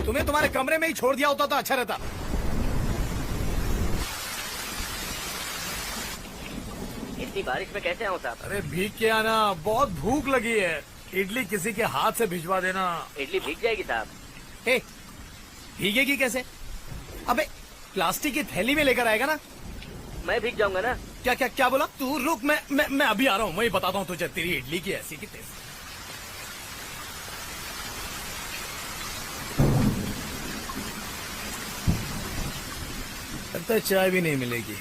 तुम्हें तुम्हारे कमरे में ही छोड़ दिया होता तो अच्छा रहता। इतनी बारिश में कैसे आऊँ साहब? अरे भीग के आना, बहुत भूख लगी है। इडली किसी के हाथ से भिजवा देना। इडली भीग जाएगी साहब। भीगेगी कैसे? अबे प्लास्टिक की थैली में लेकर आएगा ना? मैं भीग जाऊंगा ना। क्या क्या क्या बोला? तू रुक, मैं अभी आ रहा हूँ, वही बताता हूँ तुझे तेरी इडली की ऐसी की तैसी। लगता है चाय भी नहीं मिलेगी।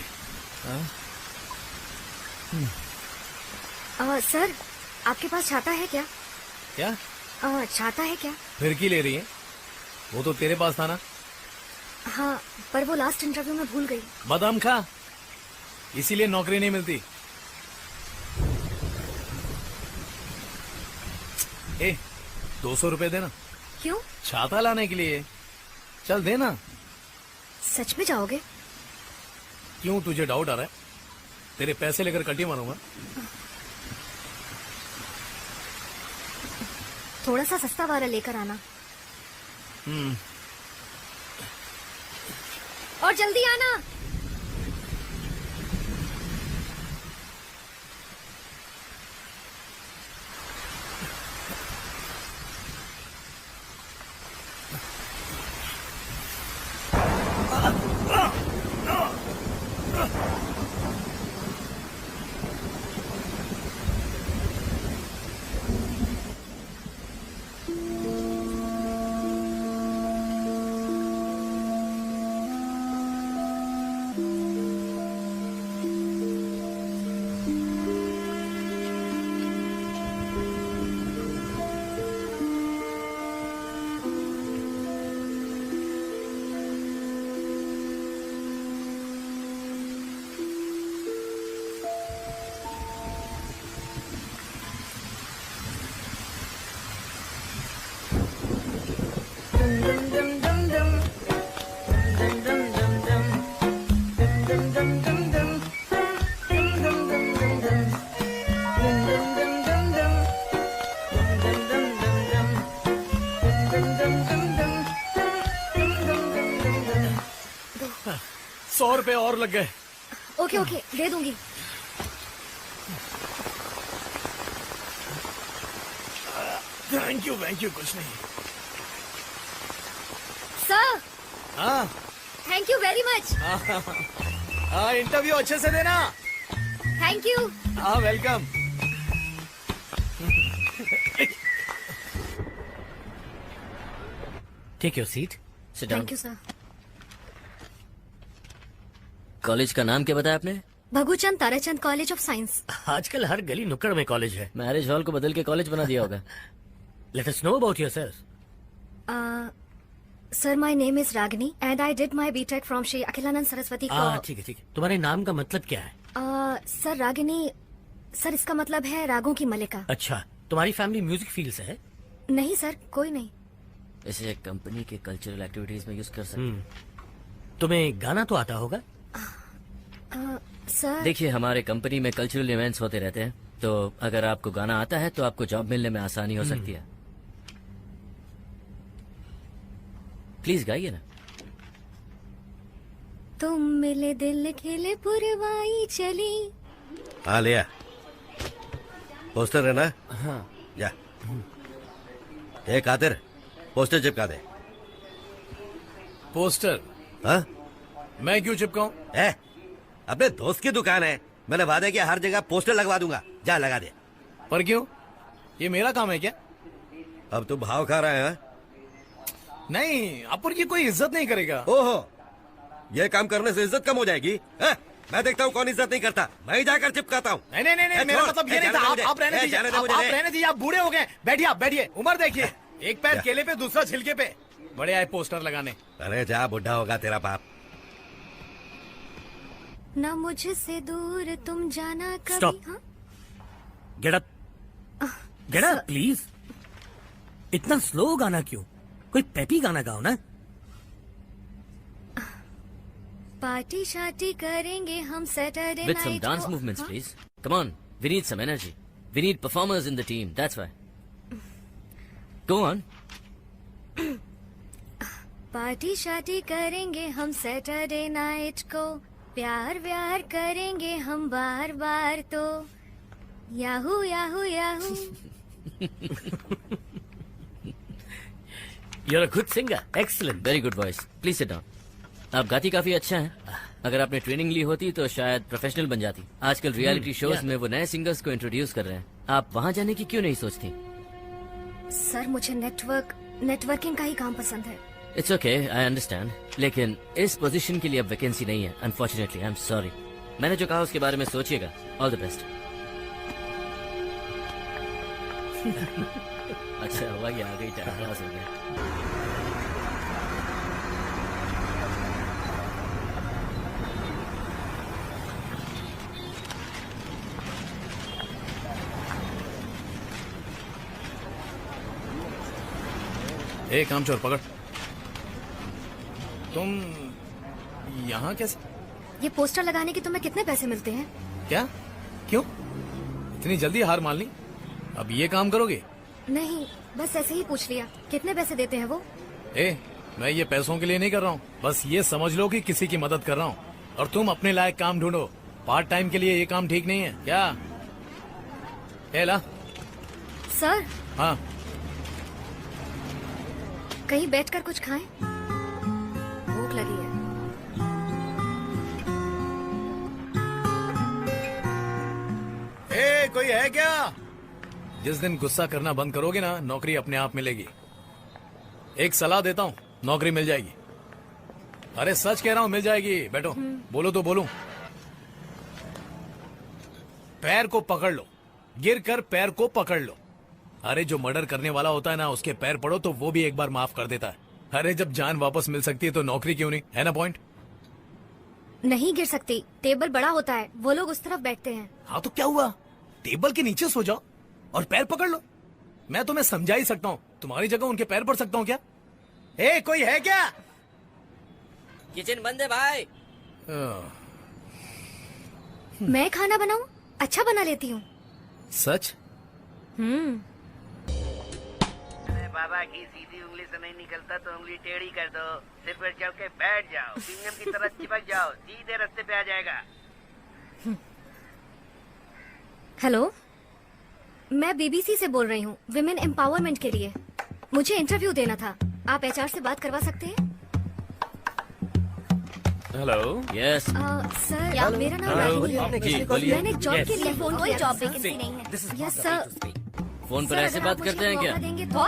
सर, आपके पास छाता है क्या? क्या? छाता है क्या? फिर की ले रही है? वो तो तेरे पास था ना? हाँ, पर वो लास्ट इंटरव्यू में भूल गई। बादाम खा, इसीलिए नौकरी नहीं मिलती। ए, 200 रुपए देना। क्यों? छाता लाने के लिए। चल देना। सच में जाओगे? क्यों, तुझे डाउट आ रहा है? तेरे पैसे लेकर कल्टी मारूंगा। थोड़ा सा सस्ता वाला लेकर आना। और जल्दी आना। ₹100 और लग गए। ओके ओके, दे दूंगी। थैंक यू कुछ नहीं। सर, हाँ थैंक यू वेरी मच। हाँ, इंटरव्यू अच्छे से देना। Thank you. हाँ, welcome. Take your seat. Sit down. Thank you sir. College का नाम क्या बताया आपने? Bhaguchand Tarachand college of science. आजकल हर गली नुक्कड़ में कॉलेज है। मैरिज हॉल को बदल के कॉलेज बना दिया होगा। Let us know about yourself. Sir, my name is Ragini and I did my B Tech from Shri Akhilanand Saraswati. ठीक है। तुम्हारे नाम का मतलब क्या है? सर, रागिनी, सर इसका मतलब है रागों की मलिका। अच्छा, तुम्हारी फैमिली म्यूजिक फील्ड से है? नहीं सर, कोई नहीं। इसे कंपनी के कल्चरल एक्टिविटीज में यूज कर सकते। तुम्हें गाना तो आता होगा? सर, देखिए, हमारे कंपनी में कल्चरल इवेंट्स होते रहते हैं, तो अगर आपको गाना आता है तो आपको जॉब मिलने में आसानी हो सकती है। प्लीज गाइए ना। तुम मिले दिल खेले पुरवाई चली। हाँ, लिया। पोस्टर है ना? हाँ। जा। एक आतिर पोस्टर चिपका दे। पोस्टर? हाँ? मैं क्यों चिपकाऊं? अपने दोस्त की दुकान है, मैंने वादा किया हर जगह पोस्टर लगवा दूंगा। जा लगा दे। पर क्यों? ये मेरा काम है क्या? अब तू भाव खा रहा है? हाँ? नहीं, अपुर की कोई इज्जत नहीं करेगा। ओहो, ये काम करने से इज्जत कम हो जाएगी? मैं देखता हूँ कौन इज्जत नहीं करता, मैं ही जाकर चिपकाता हूँ। नहीं, मेरा मतलब ये नहीं था। आप रहने दीजिए, आप रहने दीजिए। आप बूढ़े हो गए। बैठिए, आप बैठिए। उम्र देखिए, एक पैर केले पे, दूसरा छिलके पे। बड़े आए पोस्टर लगाने। अरे जा, बुढ़ा होगा तेरा बाप। ना मुझसे दूर तुम जाना कभी। Stop. हाँ? Get up please. इतना स्लो गाना क्यों? कोई पेपी गाना गाओ ना। पार्टी शार्टी करेंगे हम Saturday With some night. dance movements, please. Come on, we need some energy. We need performers in the team. That's why. Go on. Party शार्टी करेंगे हम सैटरडे नाइट को, प्यार व्यार करेंगे हम बार बार तो, Yahoo Yahoo Yahoo. You're a good singer. Excellent. Very good voice. Please sit down. आप गाती काफी अच्छा हैं। अगर आपने ट्रेनिंग ली होती तो शायद प्रोफेशनल बन जाती। आजकल रियलिटी शोज में वो नए सिंगर्स को इंट्रोड्यूस कर रहे हैं। आप वहाँ जाने की क्यों नहीं सोचती? सर मुझे नेटवर्किंग का ही काम पसंद है। इट्स ओके, आई अंडरस्टैंड, लेकिन इस पोजीशन के लिए अब वैकेंसी नहीं है अनफॉर्चुनेटली। I am sorry. मैंने जो कहा उसके बारे में सोचिएगा। All the best. अच्छा हुआ ये आ गई, टाइम पास हो गया। ए कामचोर पकड़। तुम यहाँ कैसे? ये पोस्टर लगाने के तुम्हें कितने पैसे मिलते हैं? क्या? क्यों इतनी जल्दी हार मान ली? अब ये काम करोगे? नहीं, बस ऐसे ही पूछ लिया। कितने पैसे देते हैं वो? मैं ये पैसों के लिए नहीं कर रहा हूँ। बस ये समझ लो कि किसी की मदद कर रहा हूँ और तुम अपने लायक काम ढूंढो। पार्ट टाइम के लिए ये काम ठीक नहीं है क्या? ला। सर। हाँ, कहीं बैठकर कुछ खाएं? भूख लगी है। कोई है क्या? जिस दिन गुस्सा करना बंद करोगे ना, नौकरी अपने आप मिलेगी। एक सलाह देता हूँ, नौकरी मिल जाएगी। अरे सच कह रहा हूँ, मिल जाएगी। बैठो, बोलो तो बोलूं। पैर को पकड़ लो, गिर कर पैर को पकड़ लो। अरे जो मर्डर करने वाला होता है ना, उसके पैर पड़ो तो वो भी एक बार माफ कर देता है। अरे जब जान वापस मिल सकती है तो नौकरी क्यों नहीं, है ना पॉइंट? नहीं गिर सकती, टेबल बड़ा होता है, वो लोग उस तरफ बैठते हैं। हाँ तो क्या हुआ, टेबल के नीचे सो जाओ और पैर पकड़ लो। मैं तुम्हें समझा ही सकता हूँ, तुम्हारी जगह उनके पैर पड़ सकता हूँ क्या? कोई है क्या? किचन बंद है भाई। मैं खाना बनाऊं? अच्छा बना लेती हूँ। सच? बाबा की सीधी उंगली से नहीं निकलता तो उंगली टेढ़ी कर दो, सिर पर चढ़ के बैठ जाओ, सिंघम की तरह चिपक जाओ, सीधे रास्ते पे आ जाएगा। हेलो, मैं बीबीसी से बोल रही हूँ, विमेन एम्पावरमेंट के लिए। मुझे इंटरव्यू देना था, आप एचआर से बात करवा सकते हैं? हेलो। यस सर, मेरा नाम रागिनी है। मैंने जॉब के लिए फोन कोई किया जॉब था। वैकेंसी नहीं है। Yes sir. फोन पर ऐसे बात करते हैं क्या?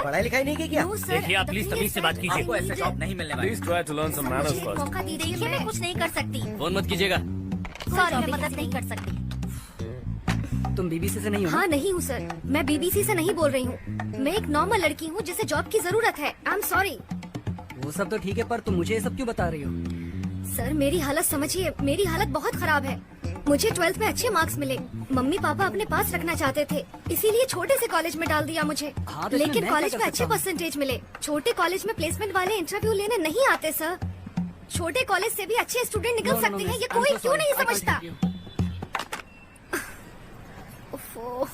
पढ़ाई लिखाई नहीं की क्या? देखिए आप प्लीज तमीज से बात कीजिए। आपको ऐसा जॉब नहीं मिलने वाला। Please try to learn some manners first. मौका दीजिए। देखिए मैं कुछ नहीं कर सकती। फोन मत कीजिएगा। सॉरी, मैं मदद नहीं कर सकती। तुम बीबीसी से नहीं हो ना? हाँ नहीं हूँ सर, मैं बीबीसी से नहीं बोल रही हूँ। मैं एक नॉर्मल लड़की हूँ जिसे जॉब की जरूरत है। I am sorry. वो सब तो ठीक है, पर तुम मुझे ये सब क्यों बता रही हो? सर मेरी हालत समझिए, मेरी हालत बहुत खराब है। मुझे 12th में अच्छे मार्क्स मिले, मम्मी पापा अपने पास रखना चाहते थे, इसीलिए छोटे से कॉलेज में डाल दिया मुझे। हाँ, तो इसमें लेकिन मैं कॉलेज क्या में कर अच्छे सकता हूँ? परसेंटेज मिले। छोटे कॉलेज में प्लेसमेंट वाले इंटरव्यू लेने नहीं आते सर। छोटे कॉलेज से भी अच्छे स्टूडेंट निकल सकते हैं, ये कोई क्यों नहीं समझता? उफ़ो।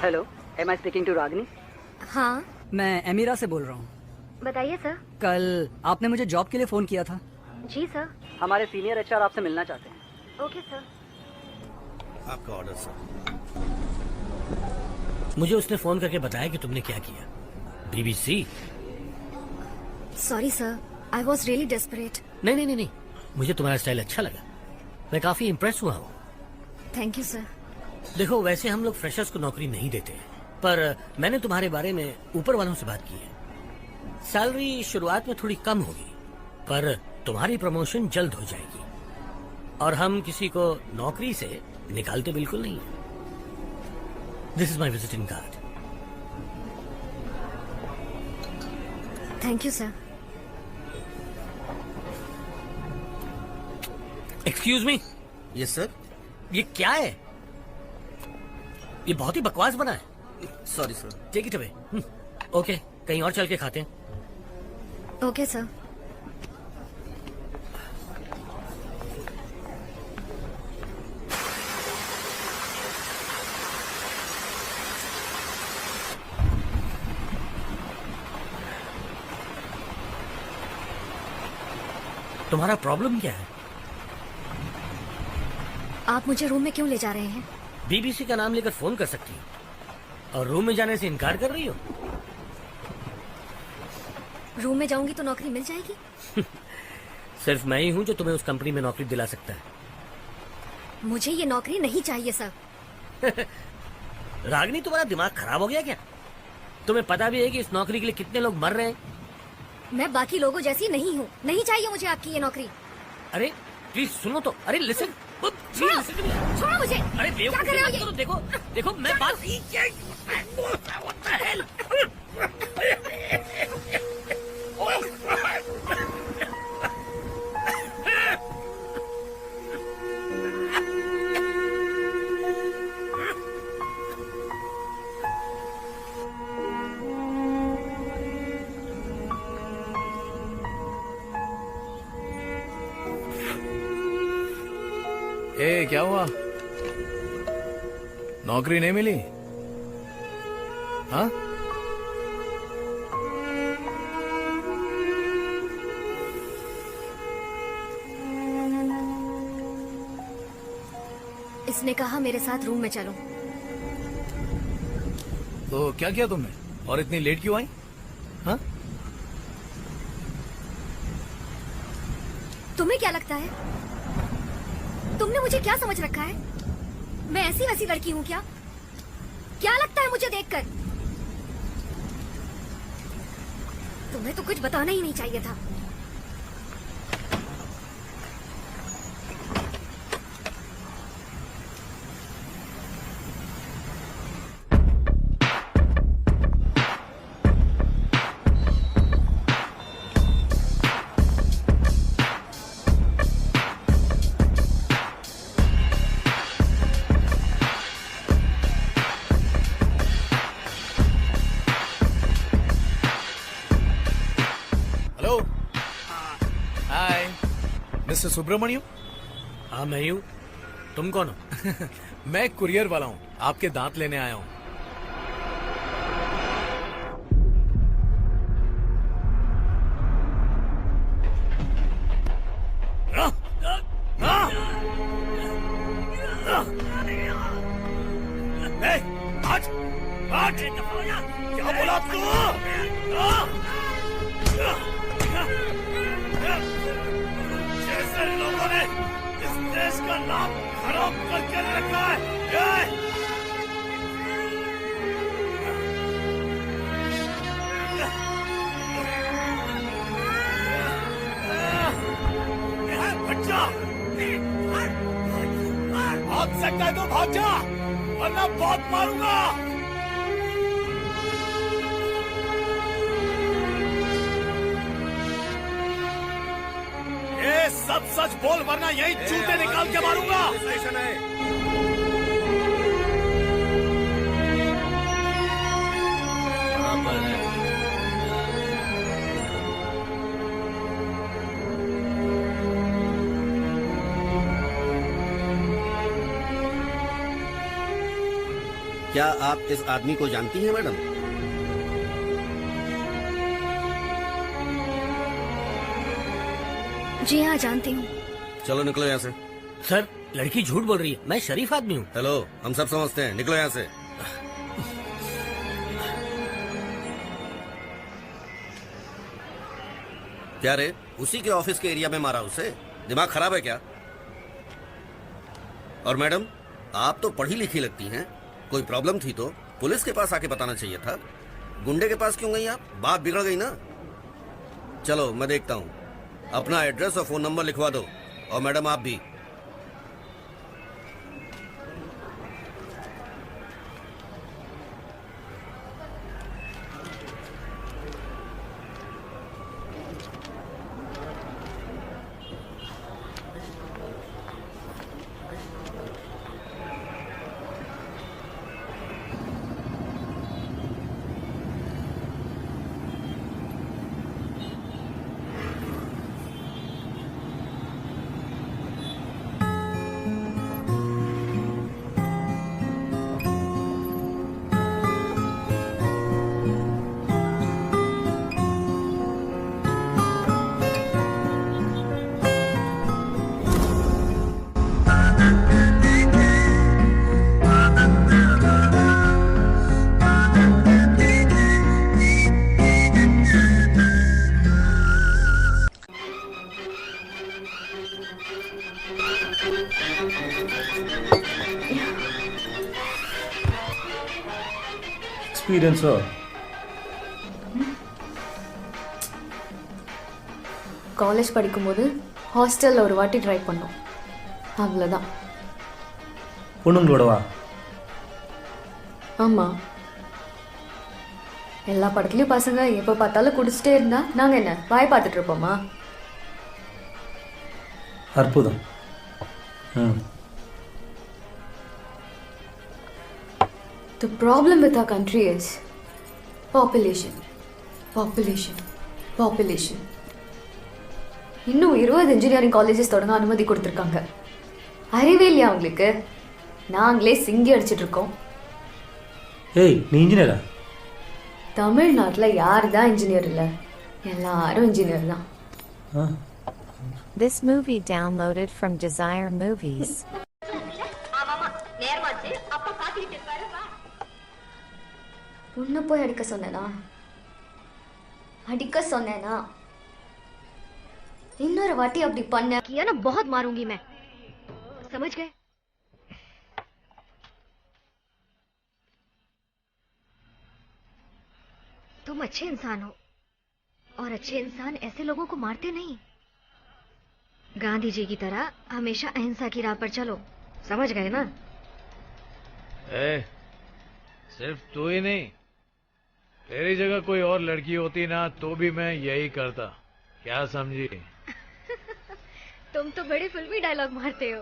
Hello, am I speaking to Ragini? हाँ मैं एमीरा से बोल रहा हूँ। बताइए सर। कल आपने मुझे जॉब के लिए फोन किया था। जी सर। हमारे सीनियर एचआर आपसे मिलना चाहते हैं। Okay sir. आपका ऑर्डर सर। मुझे उसने फोन करके बताया कि तुमने क्या किया। BBC? Sorry sir, I was really desperate. नहीं, मुझे तुम्हारा स्टाइल अच्छा लगा, मैं काफी इम्प्रेस हुआ हूँ। Thank you sir. देखो वैसे हम लोग फ्रेशर्स को नौकरी नहीं देते, पर मैंने तुम्हारे बारे में ऊपर वालों से बात की है। सैलरी शुरुआत में थोड़ी कम होगी, पर तुम्हारी प्रमोशन जल्द हो जाएगी और हम किसी को नौकरी से निकालते बिल्कुल नहीं है। This is my visiting card. Thank you sir. Excuse me. Yes sir. ये क्या है? ये बहुत ही बकवास बना है। Sorry sir. Take it away. Okay, कहीं और चल के खाते हैं। Okay sir. तुम्हारा प्रॉब्लम क्या है? आप मुझे रूम में क्यों ले जा रहे हैं? बीबीसी का नाम लेकर फोन कर सकती हो और रूम में जाने से इनकार कर रही हो। रूम में जाऊंगी तो नौकरी मिल जाएगी? सिर्फ मैं ही हूँ जो तुम्हें उस कंपनी में नौकरी दिला सकता है। मुझे ये नौकरी नहीं चाहिए सर। रागिनी, तुम्हारा दिमाग खराब हो गया क्या? तुम्हें पता भी है कि इस नौकरी के लिए कितने लोग मर रहे हैं? मैं बाकी लोगों जैसी नहीं हूँ। नहीं चाहिए मुझे आपकी ये नौकरी। अरे प्लीज सुनो तो। अरे लिसन, छोड़ो, छोड़ो मुझे। अरे क्या कर रहे हो ये? देखो देखो मैं बात ए, क्या हुआ? नौकरी नहीं मिली? हाँ? इसने कहा मेरे साथ रूम में चलो। तो क्या किया तुमने? और इतनी लेट क्यों आई? हाँ? तुम्हें क्या लगता है? तुमने मुझे क्या समझ रखा है? मैं ऐसी वैसी लड़की हूँ क्या? क्या लगता है मुझे देखकर? तुम्हें तो कुछ बताना ही नहीं चाहिए था। मिस्टर सुब्रमण्यम? हाँ मैं ही हूँ। तुम कौन हो? मैं कुरियर वाला हूँ, आपके दांत लेने आया हूँ। क्या बोला तू? जैसे लोगों ने इस देश का नाम खराब करके रखा है। बच्चा भाग सकता है तो भाग जा, वरना बहुत मारूंगा। ये सब सच बोल, वरना यही जूते निकाल के मारूंगा। क्या आप इस आदमी को जानती हैं मैडम? जी हाँ, जानती हूँ। चलो निकलो यहाँ से। सर, लड़की झूठ बोल रही है। मैं शरीफ आदमी हूँ। हेलो, हम सब समझते हैं। निकलो यहाँ से। क्या रे, उसी के ऑफिस के एरिया में मारा उसे? दिमाग खराब है क्या? और मैडम, आप तो पढ़ी लिखी लगती हैं। कोई प्रॉब्लम थी तो पुलिस के पास आके बताना चाहिए था। गुंडे के पास क्यों गई आप? बात बिगड़ गई ना। चलो मैं देखता हूँ। अपना एड्रेस और फोन नंबर लिखवा दो। और मैडम आप भी। எக்ஸ்பீரியன்ஸோ? காலேஜ் படிக்கும்போது ஹாஸ்டலில் ஒரு வாட்டி ட்ரை பண்ணோம், அவ்வளோதான். பொண்ணுங்களோடவா? ஆமாம். எல்லா படத்துலையும் பசங்க எப்போ பார்த்தாலும் குடிச்சிட்டே இருந்தா நாங்கள் என்ன வாய் பார்த்துட்டு இருப்போமா? அற்புதம். ம். The problem with our country is population, population, population. இன்னும் 20 இன்ஜினியரிங் காலேஜஸ் தொடங்க அனுமதி கொடுத்துருக்காங்க. அறிவே இல்லையா உங்களுக்கு? நாங்களே சிங்கி அடிச்சிட்டு இருக்கோம். ஏய், நீ இன்ஜினியரா? தமிழ்நாட்டில் யார் தான் இன்ஜினியர் இல்லை? எல்லாரும் இன்ஜினியர் தான். This movie downloaded from Desire Movies. உன்னை போய் அடிக்க சொன்னேனா? அடிக்க சொன்னேனா? இன்னொரு வாட்டி அப்படி பண்ண किया ना बहुत मारूंगी मैं, समझ गए? तुम अच्छे इंसान हो और अच्छे इंसान ऐसे लोगों को मारते नहीं। गांधी जी की तरह हमेशा अहिंसा की राह पर चलो, समझ गए ना? सिर्फ तू ही नहीं, तेरी जगह कोई और लड़की होती ना तो भी मैं यही करता, क्या समझी? तुम तो बड़े फिल्मी डायलॉग मारते हो।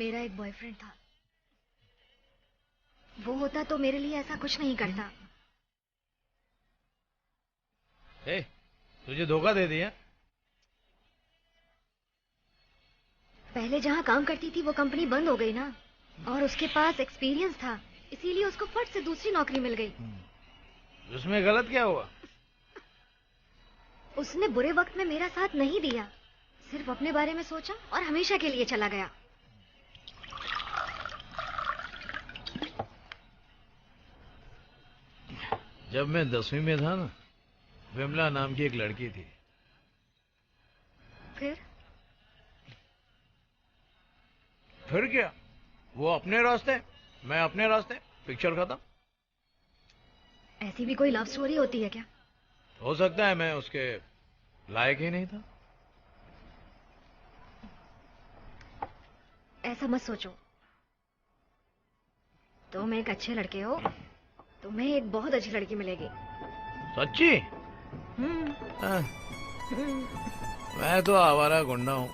मेरा एक बॉयफ्रेंड था, वो होता तो मेरे लिए ऐसा कुछ नहीं करता। तुझे धोखा दे दिया? पहले जहाँ काम करती थी वो कंपनी बंद हो गई ना, और उसके पास एक्सपीरियंस था, इसीलिए उसको फट से दूसरी नौकरी मिल गई। उसमें गलत क्या हुआ? उसने बुरे वक्त में मेरा साथ नहीं दिया, सिर्फ अपने बारे में सोचा और हमेशा के लिए चला गया। जब मैं 10वीं में था ना, विमला नाम की एक लड़की थी। फिर क्या, वो अपने रास्ते, मैं अपने रास्ते, पिक्चर खत्म। ऐसी भी कोई लव स्टोरी होती है क्या? हो सकता है मैं उसके लायक ही नहीं था। ऐसा मत सोचो, तुम एक अच्छे लड़के हो, तुम्हें एक बहुत अच्छी लड़की मिलेगी। सच्ची? मैं तो आवारा गुंडा हूँ।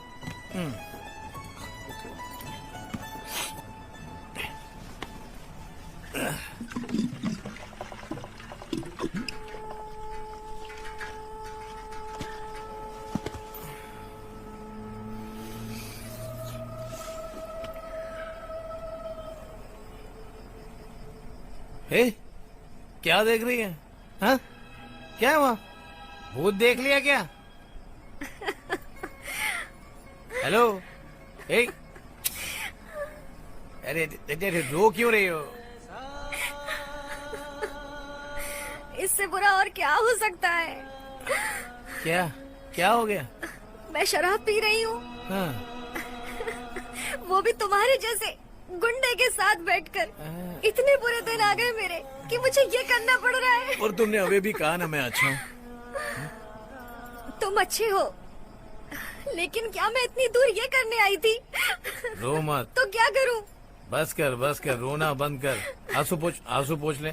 क्या देख रही है? हाँ? क्या है वहाँ? भूत देख लिया क्या? हेलो, अरे रो क्यों रही हो? इससे बुरा और क्या हो सकता है? क्या क्या हो गया? मैं शराब पी रही हूँ, हाँ। वो भी तुम्हारे जैसे गुंडे के साथ बैठकर। इतने बुरे दिन आ गए मेरे कि मुझे ये करना पड़ रहा है। और तुमने अभी भी कहा ना मैं अच्छा हूँ। तुम अच्छे हो, लेकिन क्या मैं इतनी दूर ये करने आई थी? रो मत। तो क्या करूँ? बस कर, रोना बंद कर। आंसू पोंछ ले।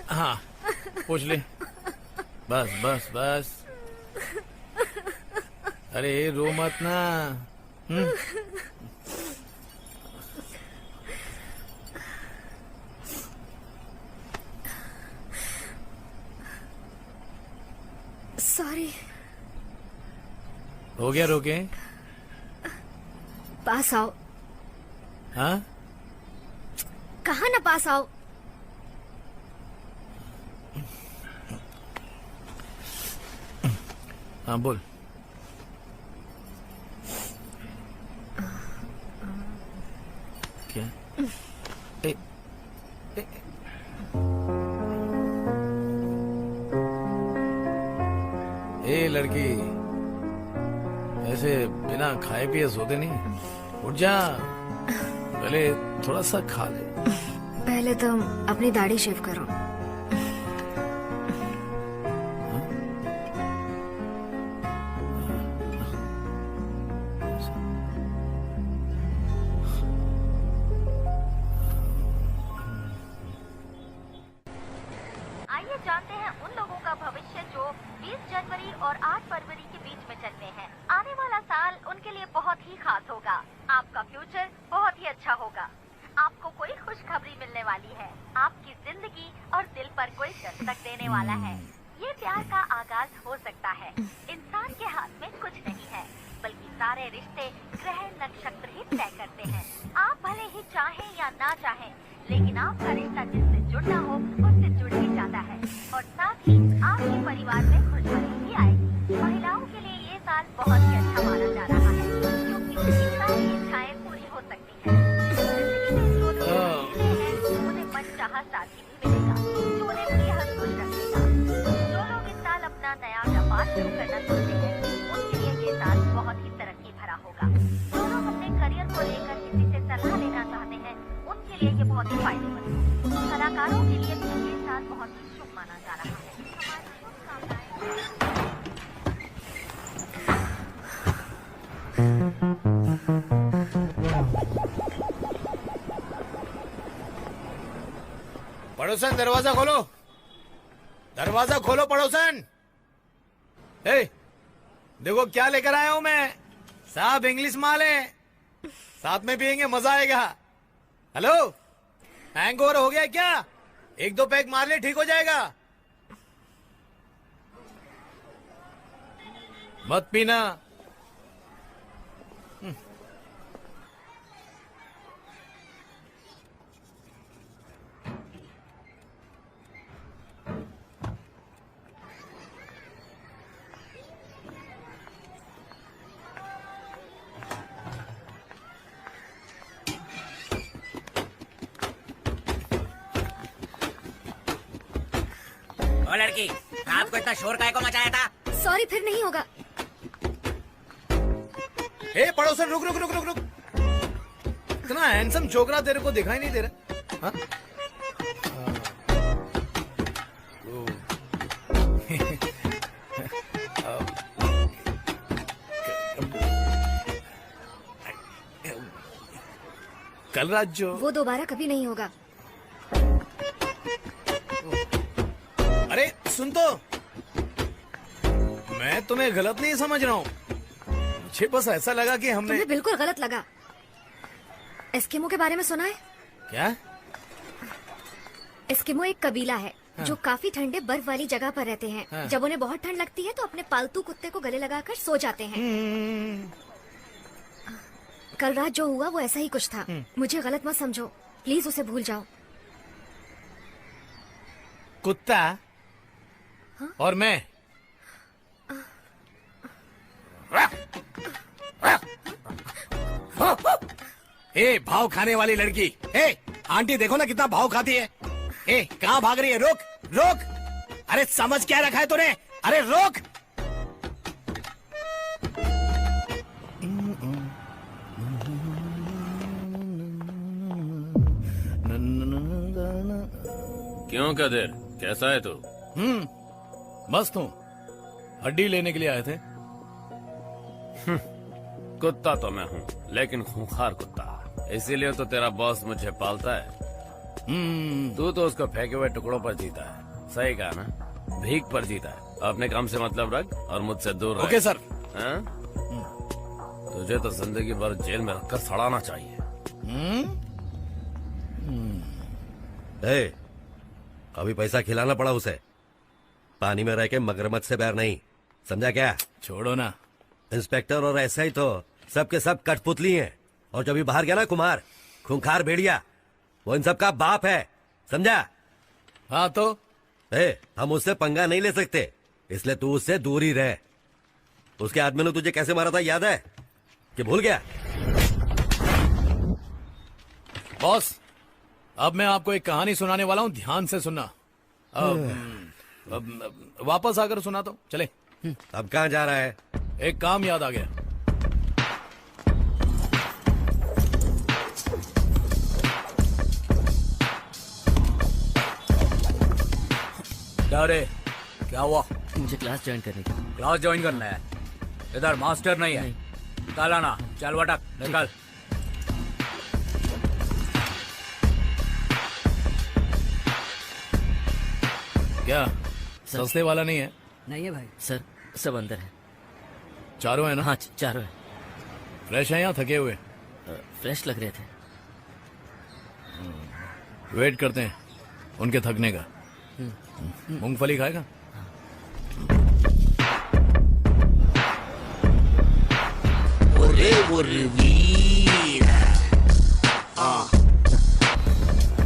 हाँ, पोंछ ले। बस। अरे रो मत ना। सॉरी। हो गया रोके? पास आओ। हाँ? कहा ना पास आओ। हाँ बोल। क्या? ए लड़की, ऐसे बिना खाए पिए सोते नहीं। उठ जा, पहले थोड़ा सा खा ले। पहले तुम अपनी दाढ़ी शेव करो। आइए जानते हैं उन लोगों का भविष्य जो 20 जनवरी और 8 फरवरी के बीच में जन्मे हैं। आने वाला साल उनके लिए बहुत ही खास होगा। आपका फ्यूचर बहुत ही अच्छा होगा। आपको कोई खुशखबरी मिलने वाली है। आपकी जिंदगी और दिल पर कोई दस्तक देने वाला है। ये प्यार का आगाज हो सकता है। इंसान के हाथ में कुछ नहीं है, बल्कि सारे रिश्ते ग्रह नक्षत्र ही तय करते हैं। आप भले ही चाहें या ना चाहें, लेकिन आपका रिश्ता जिससे जुड़ना हो उससे जुड़ ही जाता है, और साथ ही आपके परिवार में खुशहाली भी आएगी। महिलाओं के लिए ये साल बहुत ही अच्छा माना जा रहा है, क्योंकि उनकी सारी इच्छाएं पूरी हो सकती हैं। उन्हें मनचाहा साथी भी मिलेगा जो उन्हें बेहद खुश रखेगा। जो लोग इस साल अपना नया व्यापार शुरू करना चाहते हैं, उनके लिए ये साल बहुत ही तरक्की भरा होगा। जो लोग अपने करियर को लेकर किसी से सलाह लेना चाहते हैं, उनके लिए ये बहुत ही फायदेमंद है। कलाकारों के लिए भी ये साल बहुत ही शुभ माना जा रहा है। हमारी शुभकामनाएं। पड़ोसन दरवाजा खोलो, दरवाजा खोलो पड़ोसन। देखो क्या लेकर आया हूं मैं। साहब इंग्लिश माल है, साथ में पियेंगे, मजा आएगा। हेलो, हैंगओवर हो गया क्या? 1-2 पैक मार ले, ठीक हो जाएगा। मत पीना। ओ लड़की, आपको इतना शोर काहे को मचाया था? सॉरी, फिर नहीं होगा। ए पड़ोसन, रुक रुक रुक रुक रुक। इतना हैंडसम छोकरा तेरे को दिखाई नहीं दे रहा? हाँ? कल रात जो वो दोबारा कभी नहीं होगा। अरे सुन तो, मैं तुम्हें गलत नहीं समझ रहा हूँ। मुझे बस ऐसा लगा कि हमने। तुम्हें बिल्कुल गलत लगा। एस्किमो के बारे में सुना है? क्या? एस्किमो एक कबीला है जो काफी ठंडे बर्फ वाली जगह पर रहते हैं। जब उन्हें बहुत ठंड लगती है तो अपने पालतू कुत्ते को गले लगाकर सो जाते हैं। कल रात जो हुआ वो ऐसा ही कुछ था। मुझे गलत मत समझो, प्लीज उसे भूल जाओ। कुत्ता और मैं। ए भाव खाने वाली लड़की, आंटी देखो ना कितना भाव खाती है। कहाँ भाग रही है? रोक रोक। अरे समझ क्या रखा है तूने? अरे रोक। क्यों कदर, कैसा है तू? मस्त हूँ। हड्डी लेने के लिए आए थे। कुत्ता तो मैं हूँ, लेकिन खूंखार कुत्ता। इसीलिए तो तेरा बॉस मुझे पालता है। तू तो उसको फेंके हुए टुकड़ों पर जीता है। सही कहा ना? भीख पर जीता है। अपने काम से मतलब रख और मुझसे दूर रह। Okay sir. तुझे तो जिंदगी भर जेल में रखकर सड़ाना चाहिए। अभी पैसा खिलाना पड़ा उसे। पानी में रह के मगरमच्छ से बैर नहीं, समझा क्या? छोड़ो ना। इंस्पेक्टर और ऐसा ही तो सबके सब कठपुतली हैं। और जब भी बाहर गया ना कुमार, खूंखार भेड़िया, वो इन सब का बाप है, समझा? हाँ तो हम उससे पंगा नहीं ले सकते, इसलिए तू उससे दूर ही रह। उसके आदमी ने तुझे कैसे मारा था याद है कि भूल गया? बॉस, अब मैं आपको एक कहानी सुनाने वाला हूँ, ध्यान से सुनना। अब वापस आकर सुना तो चले। अब कहाँ जा रहा है? एक काम याद आ गया। क्या रे, क्या हुआ? मुझे क्लास ज्वाइन करनी थी। क्लास ज्वाइन करना है? इधर मास्टर नहीं है। कल आना। चल बटक निकल। क्या सस्ते वाला नहीं है? नहीं है भाई। सर सब अंदर है। चारों है ना? हाँ चारों है। फ्रेश है या थके हुए? फ्रेश लग रहे थे। वेट करते हैं उनके थकने का। मूंगफली खाएगा?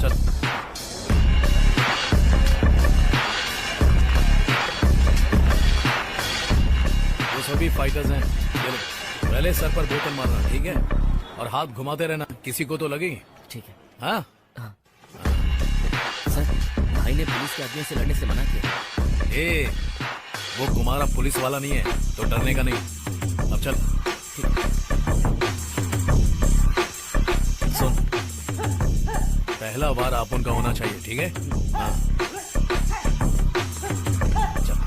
चल। वो सभी फाइटर्स हैं। ये लो, पहले सर पर बोतल मारना, ठीक है? और हाथ घुमाते रहना, किसी को तो लगेगी। ठीक है। हाँ? सर भाई ने पुलिस के आदमियों से लड़ने से मना किया। ए, वो कुमारा पुलिस वाला नहीं है तो डरने का नहीं। अब चल। सुन, पहला बार आप उनका होना चाहिए, ठीक है? हाँ। चल,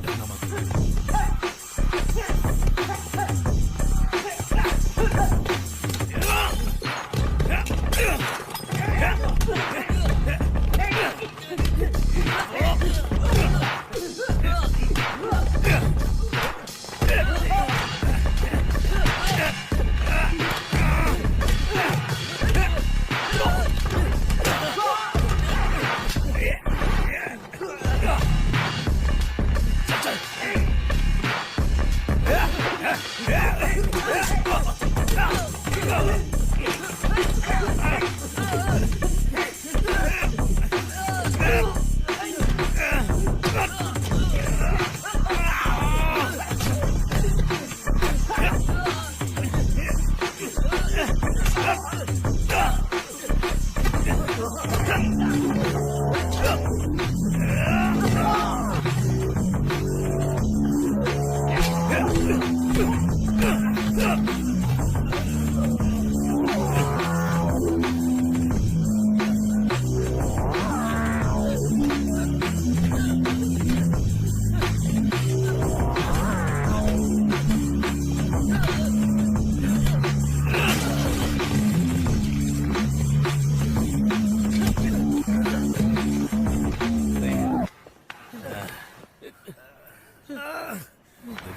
डरना मत।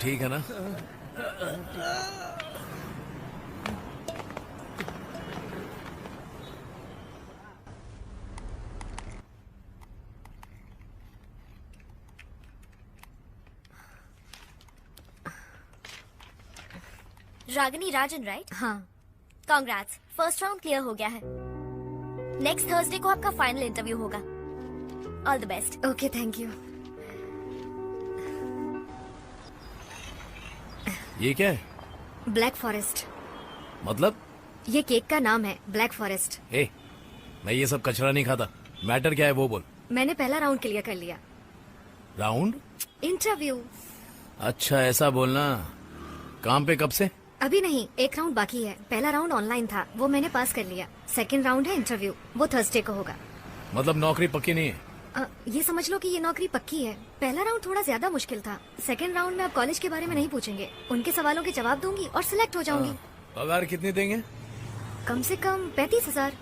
ठीक है ना? रागिनी राजन, राइट? हाँ। कांग्रेट्स, फर्स्ट राउंड क्लियर हो गया है। नेक्स्ट थर्सडे को आपका फाइनल इंटरव्यू होगा। All the best. Okay, thank you. ये क्या है? Black forest. मतलब? ये केक का नाम है, ब्लैक फॉरेस्ट। ए, मैं ये सब कचरा नहीं खाता। मैटर क्या है वो बोल। मैंने पहला राउंड क्लियर कर लिया। राउंड? इंटरव्यू। अच्छा, ऐसा बोलना। काम पे कब से? अभी नहीं, एक राउंड बाकी है। पहला राउंड ऑनलाइन था, वो मैंने पास कर लिया। सेकंड राउंड है इंटरव्यू, वो थर्सडे को होगा। मतलब नौकरी पक्की नहीं है? ये समझ लो कि ये नौकरी पक्की है। पहला राउंड थोड़ा ज्यादा मुश्किल था। सेकंड राउंड में अब कॉलेज के बारे में नहीं पूछेंगे, उनके सवालों के जवाब दूंगी और सिलेक्ट हो जाऊंगी। पगार कितनी देंगे? कम से कम 35,000।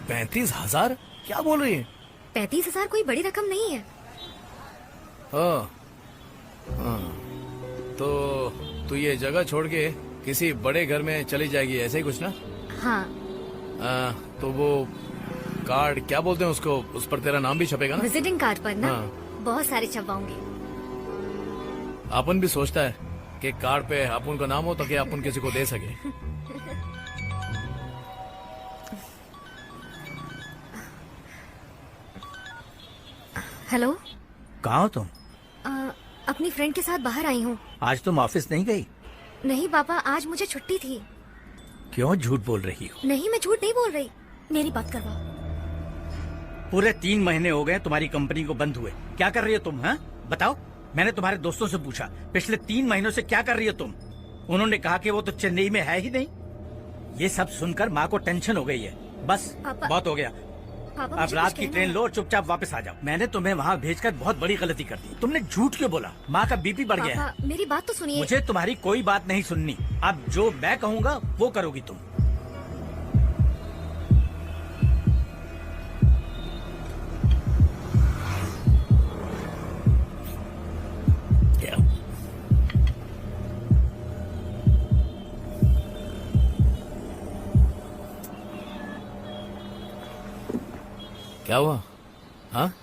35,000? क्या बोल रही है? 35,000 कोई बड़ी रकम नहीं है। तो तू ये जगह छोड़ के किसी बड़े घर में चली जाएगी, ऐसे ही कुछ ना? हाँ। तो वो कार्ड क्या बोलते हैं उसको, उस पर तेरा नाम भी छपेगा ना? विजिटिंग कार्ड पर ना? हाँ। बहुत सारे छपवाऊंगी। अपन भी सोचता है कि कार्ड पे अपन का नाम हो ताकि अपन किसी को दे सके। हेलो। कहाँ हो तुम? अपनी फ्रेंड के साथ बाहर आई हूँ। आज तुम ऑफिस नहीं गई? नहीं पापा, आज मुझे छुट्टी थी। क्यों झूठ बोल रही हो? नहीं, मैं झूठ नहीं बोल रही। मेरी बात करवा। पूरे 3 महीने हो गए तुम्हारी कंपनी को बंद हुए। क्या कर रही हो तुम? हाँ बताओ। मैंने तुम्हारे दोस्तों से पूछा, पिछले 3 महीनों से क्या कर रही हो तुम? उन्होंने कहा कि वो तो चेन्नई में है ही नहीं। ये सब सुनकर माँ को टेंशन हो गई है। बस बहुत हो गया। पापा, अब मुझे रात कुछ की कहना ट्रेन है। लो और चुपचाप वापस आ जाओ। मैंने तुम्हें वहाँ भेजकर बहुत बड़ी गलती कर दी। तुमने झूठ क्यों बोला? माँ का बीपी बढ़ गया है। पापा मेरी बात तो सुनिए। मुझे तुम्हारी कोई बात नहीं सुननी। अब जो मैं कहूँगा वो करोगी तुम। क्या हुआ? हाँ,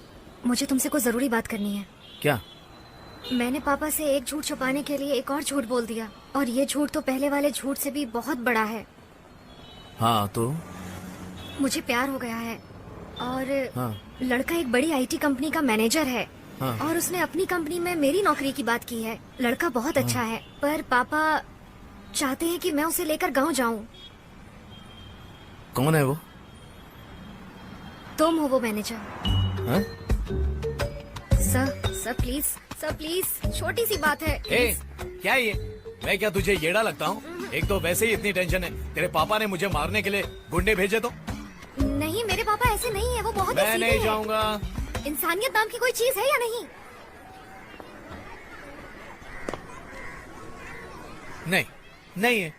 मुझे तुमसे कोई जरूरी बात करनी है। क्या? मैंने पापा से एक झूठ छुपाने के लिए एक और झूठ बोल दिया, और ये झूठ तो पहले वाले झूठ से भी बहुत बड़ा है। हाँ तो मुझे प्यार हो गया है, और हाँ। लड़का एक बड़ी आईटी कंपनी का मैनेजर है। हाँ। और उसने अपनी कंपनी में मेरी नौकरी की बात की है। लड़का बहुत अच्छा है, पर पापा चाहते हैं कि मैं उसे लेकर गांव जाऊं। कौन है वो? तुम हो वो मैनेजर। हाँ? सर प्लीज, छोटी सी बात है। ए, क्या ये? मैं क्या तुझे येड़ा लगता हूँ? एक तो वैसे ही इतनी टेंशन है, तेरे पापा ने मुझे मारने के लिए गुंडे भेजे तो? नहीं, मेरे पापा ऐसे नहीं है, वो बहुत ही मैं सीधे नहीं हैं। जाऊंगा। इंसानियत नाम की कोई चीज है या नहीं? नहीं, नहीं है।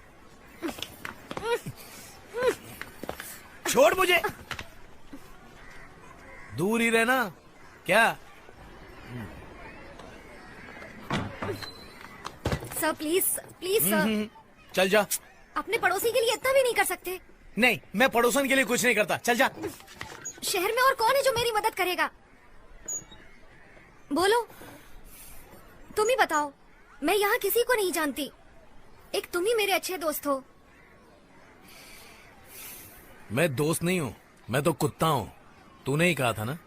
छोड़ मुझे, दूर ही रहना। क्या? सर प्लीज सर, चल जा। अपने पड़ोसी के लिए इतना भी नहीं कर सकते? नहीं, मैं पड़ोसन के लिए कुछ नहीं करता। चल जा। शहर में और कौन है जो मेरी मदद करेगा? बोलो, तुम ही बताओ। मैं यहाँ किसी को नहीं जानती, एक तुम ही मेरे अच्छे दोस्त हो। मैं दोस्त नहीं हूँ, मैं तो कुत्ता हूँ। तूने ही कहा था ना।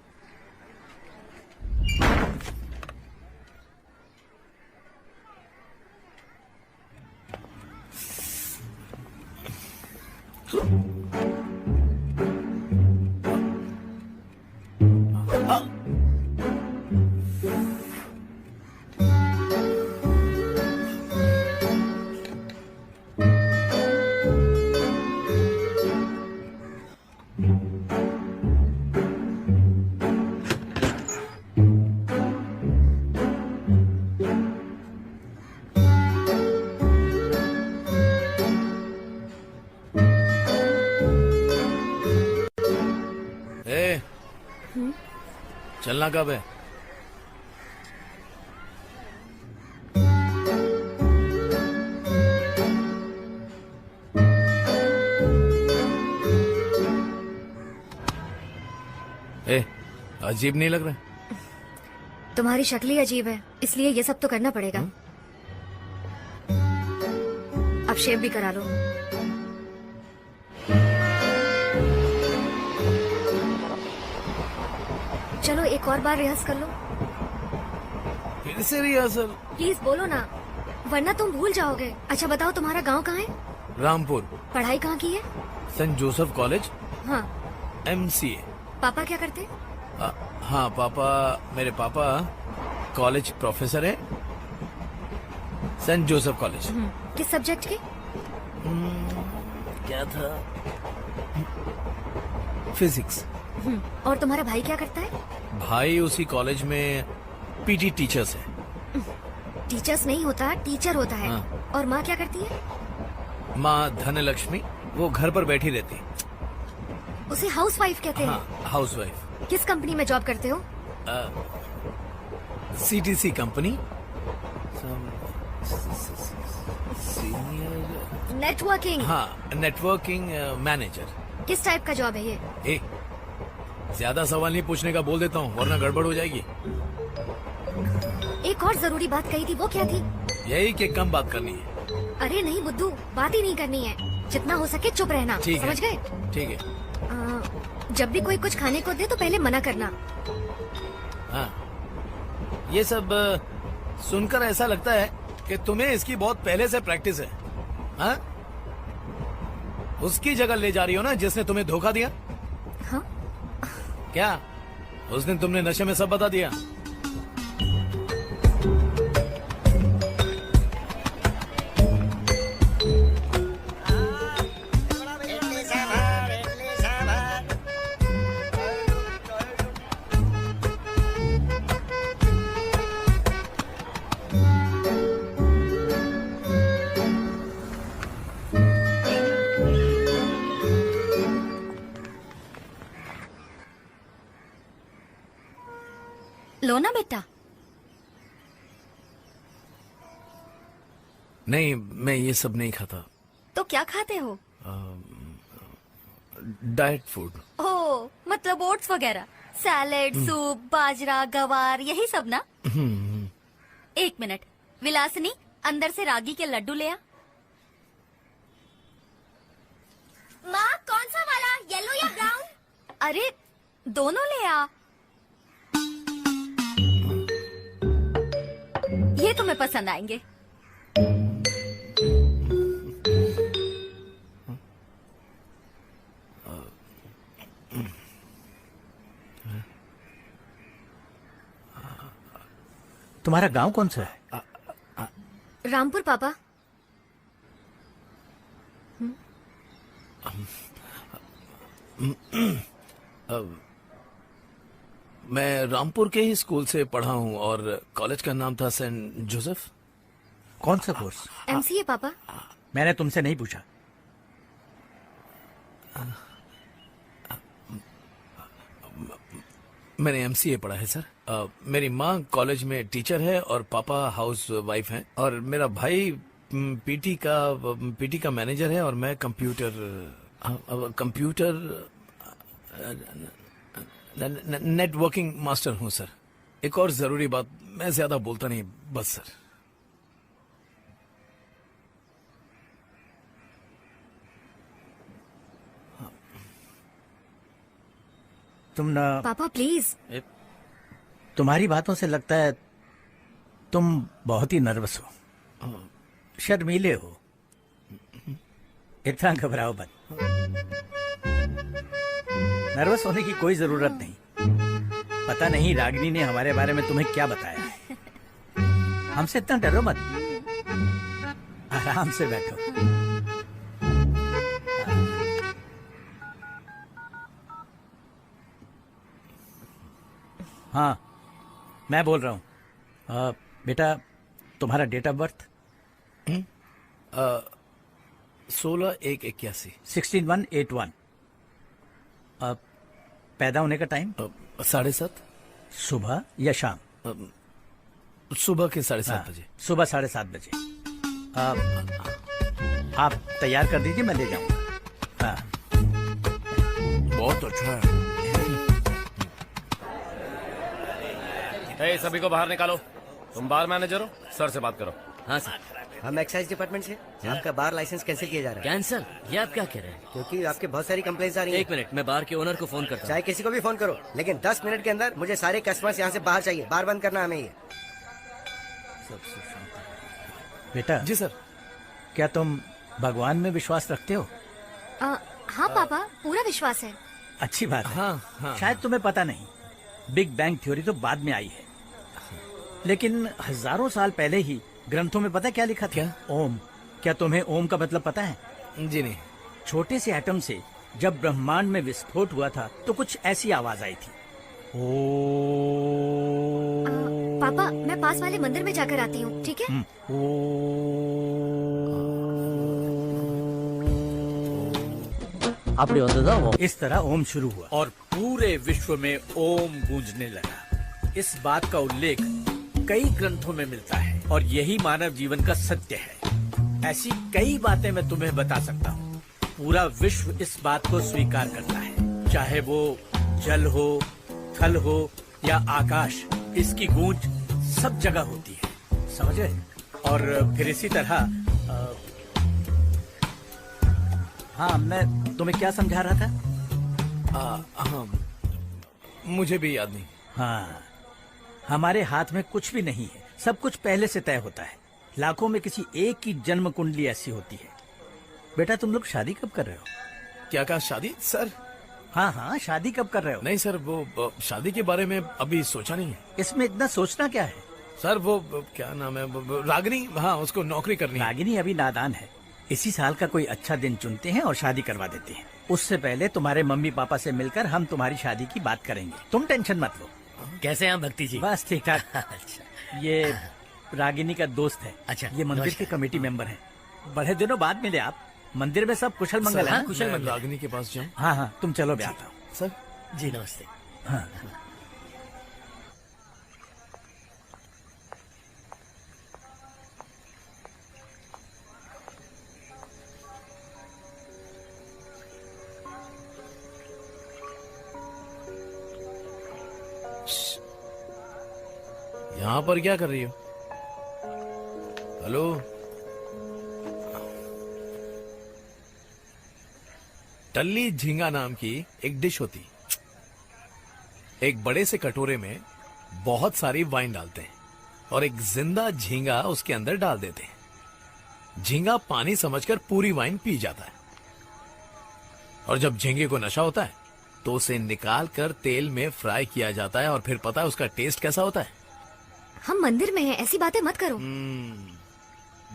चलना कब है? ए, अजीब नहीं लग रहा? तुम्हारी शक्ल ही अजीब है, इसलिए ये सब तो करना पड़ेगा। अब शेव भी करा लो। चलो एक और बार रिहर्स कर लो। फिर से रिहर्सल? प्लीज बोलो ना, वरना तुम भूल जाओगे। अच्छा बताओ, तुम्हारा गांव कहाँ है? रामपुर। पढ़ाई कहाँ की है? Saint Joseph college. हाँ। MCA। पापा क्या करते? हाँ, मेरे पापा कॉलेज प्रोफेसर है, सेंट जोसेफ कॉलेज। किस सब्जेक्ट के? क्या था? फिजिक्स। और तुम्हारा भाई क्या करता है? भाई उसी कॉलेज में PT टीचर्स है। टीचर्स नहीं होता, टीचर होता है। हाँ। और माँ क्या करती है? माँ धनलक्ष्मी, वो घर पर बैठी रहती। उसे हाउसवाइफ कहते हैं। हाँ, हाउसवाइफ। किस कंपनी में जॉब करते हो? CTC company. नेटवर्किंग। हाँ, नेटवर्किंग मैनेजर। किस टाइप का जॉब है ये? ज्यादा सवाल नहीं पूछने का बोल देता हूँ, वरना गड़बड़ हो जाएगी। एक और जरूरी बात कही थी, वो क्या थी? यही कि कम बात करनी है। अरे नहीं बुद्धू, बात ही नहीं करनी है। जितना हो सके चुप रहना, समझ गए? ठीक है। जब भी कोई कुछ खाने को दे तो पहले मना करना। हाँ, ये सब सुनकर ऐसा लगता है कि तुम्हें इसकी बहुत पहले से प्रैक्टिस है। हाँ? उसकी जगह ले जा रही हो ना जिसने तुम्हें धोखा दिया। हाँ? क्या उस दिन तुमने नशे में सब बता दिया? लो ना बेटा। नहीं, मैं ये सब नहीं खाता। तो क्या खाते हो? Diet food. ओह, मतलब ओट्स वगैरह, सैलेड, सूप, बाजरा, गवार, यही सब ना? एक मिनट, विलासिनी अंदर से रागी के लड्डू ले आ। माँ, कौन सा वाला, येलो या ब्राउन? अरे दोनों ले आ। ये तुम्हें पसंद आएंगे। तुम्हारा गांव कौन सा है? रामपुर पापा। मैं रामपुर के ही स्कूल से पढ़ा हूँ और कॉलेज का नाम था सेंट जोसेफ। कौन सा कोर्स? MCA पापा। मैंने तुमसे नहीं पूछा। मैंने MCA पढ़ा है सर। मेरी माँ कॉलेज में टीचर है और पापा हाउस वाइफ हैं और मेरा भाई पीटी का मैनेजर है और मैं कंप्यूटर नेटवर्किंग मास्टर हूँ सर। एक और जरूरी बात, मैं ज्यादा बोलता नहीं, बस सर। तुम ना पापा प्लीज। तुम्हारी बातों से लगता है तुम बहुत ही नर्वस हो, शर्मीले हो। इतना घबराओ मत। नर्वस होने की कोई जरूरत नहीं। पता नहीं रागिनी ने हमारे बारे में तुम्हें क्या बताया है। हमसे इतना डरो मत, आराम से बैठो। हाँ, मैं बोल रहा हूँ। बेटा, तुम्हारा डेट ऑफ बर्थ? 16/1/81। 16/1/81। पैदा होने का टाइम? 7:30। सुबह या शाम? सुबह के 7:30 बजे। सुबह 7:30 बजे। आप तैयार कर दीजिए, मैं ले जाऊंगा। हाँ। बहुत अच्छा है। सभी को बाहर निकालो। तुम बार मैनेजर हो, सर से बात करो। हाँ सर। हम एक्साइज डिपार्टमेंट से। आपका बार लाइसेंस कैंसिल किया जा रहा है। कैंसल? ये आप क्या कह रहे हैं? क्योंकि आपके बहुत सारी कंप्लेंट्स आ रही हैं। एक मिनट, मैं बार के ओनर को फोन करता हूँ। चाहे किसी को भी फोन करो, लेकिन 10 मिनट के अंदर मुझे सारे कस्टमर्स यहाँ से बाहर चाहिए। बार बंद करना हमें ये। बेटा। जी सर। क्या तुम भगवान में विश्वास रखते हो? हाँ पापा, पूरा विश्वास है। अच्छी बात है। हाँ। शायद तुम्हें पता नहीं, बिग बैंग थ्योरी तो बाद में आई है, लेकिन हजारों साल पहले ही ग्रंथों में पता क्या लिखा था? क्या? ओम। क्या तुम्हें ओम का मतलब पता है? जी नहीं। छोटे से एटम से जब ब्रह्मांड में विस्फोट हुआ था तो कुछ ऐसी आवाज आई थी। पापा, मैं पास वाले मंदिर में जाकर आती हूँ, ठीक है? इस तरह ओम शुरू हुआ और पूरे विश्व में ओम गूंजने लगा। इस बात का उल्लेख कई ग्रंथों में मिलता है और यही मानव जीवन का सत्य है। ऐसी कई बातें मैं तुम्हें बता सकता हूँ। पूरा विश्व इस बात को स्वीकार करता है, चाहे वो जल हो, थल हो या आकाश। इसकी गूंज सब जगह होती है, समझ गए? और फिर इसी तरह हाँ, मैं तुम्हें क्या समझा रहा था? हाँ, मुझे भी याद नहीं। हाँ, हमारे हाथ में कुछ भी नहीं है, सब कुछ पहले से तय होता है। लाखों में किसी एक की जन्म कुंडली ऐसी होती है। बेटा, तुम लोग शादी कब कर रहे हो? क्या कहा? शादी सर? हाँ, शादी कब कर रहे हो? नहीं सर, वो शादी के बारे में अभी सोचा नहीं है। इसमें इतना सोचना क्या है? सर वो क्या नाम है, रागिनी। हाँ, उसको नौकरी करनी है। रागिनी अभी नादान है। इसी साल का कोई अच्छा दिन चुनते हैं और शादी करवा देते हैं। उससे पहले तुम्हारे मम्मी पापा से मिलकर हम तुम्हारी शादी की बात करेंगे। तुम टेंशन मत लो। कैसे हैं भक्ति जी? बस ठीक ठाक। अच्छा। ये रागिनी का दोस्त है। अच्छा, ये मंदिर के कमेटी मेंबर है। बड़े दिनों बाद मिले आप। मंदिर में सब कुशल मंगल है? कुशल मंगल। रागिनी के पास जाऊँ? हाँ, तुम चलो, मैं आता हूँ। सर जी नमस्ते। हाँ। यहाँ पर क्या कर रही हो? हेलो, टल्ली झींगा नाम की एक डिश होती। एक बड़े से कटोरे में बहुत सारी वाइन डालते हैं और एक जिंदा झींगा उसके अंदर डाल देते हैं। झींगा पानी समझकर पूरी वाइन पी जाता है और जब झींगे को नशा होता है तो उसे निकाल कर तेल में फ्राई किया जाता है और फिर पता है उसका टेस्ट कैसा होता है? हम मंदिर में हैं, ऐसी बातें मत करो।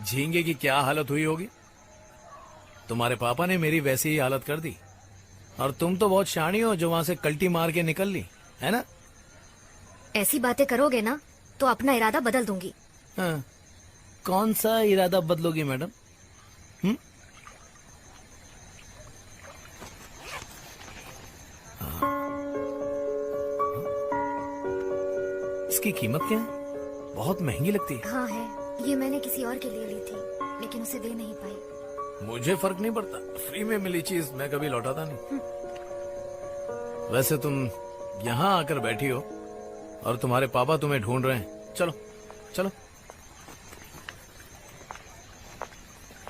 झींगे की क्या हालत हुई होगी? तुम्हारे पापा ने मेरी वैसी ही हालत कर दी और तुम तो बहुत शानी हो जो वहां से कल्टी मार के निकल ली, है ना? ऐसी बातें करोगे ना तो अपना इरादा बदल दूंगी। हाँ, कौन सा इरादा बदलोगी मैडम? इसकी कीमत क्या है? बहुत महंगी लगती है। हाँ है, ये मैंने किसी और के लिए ली थी लेकिन उसे दे नहीं पाई। मुझे फर्क नहीं पड़ता, फ्री में मिली चीज मैं कभी लौटाता नहीं। वैसे तुम यहाँ आकर बैठी हो और तुम्हारे पापा तुम्हें ढूंढ रहे हैं। चलो चलो।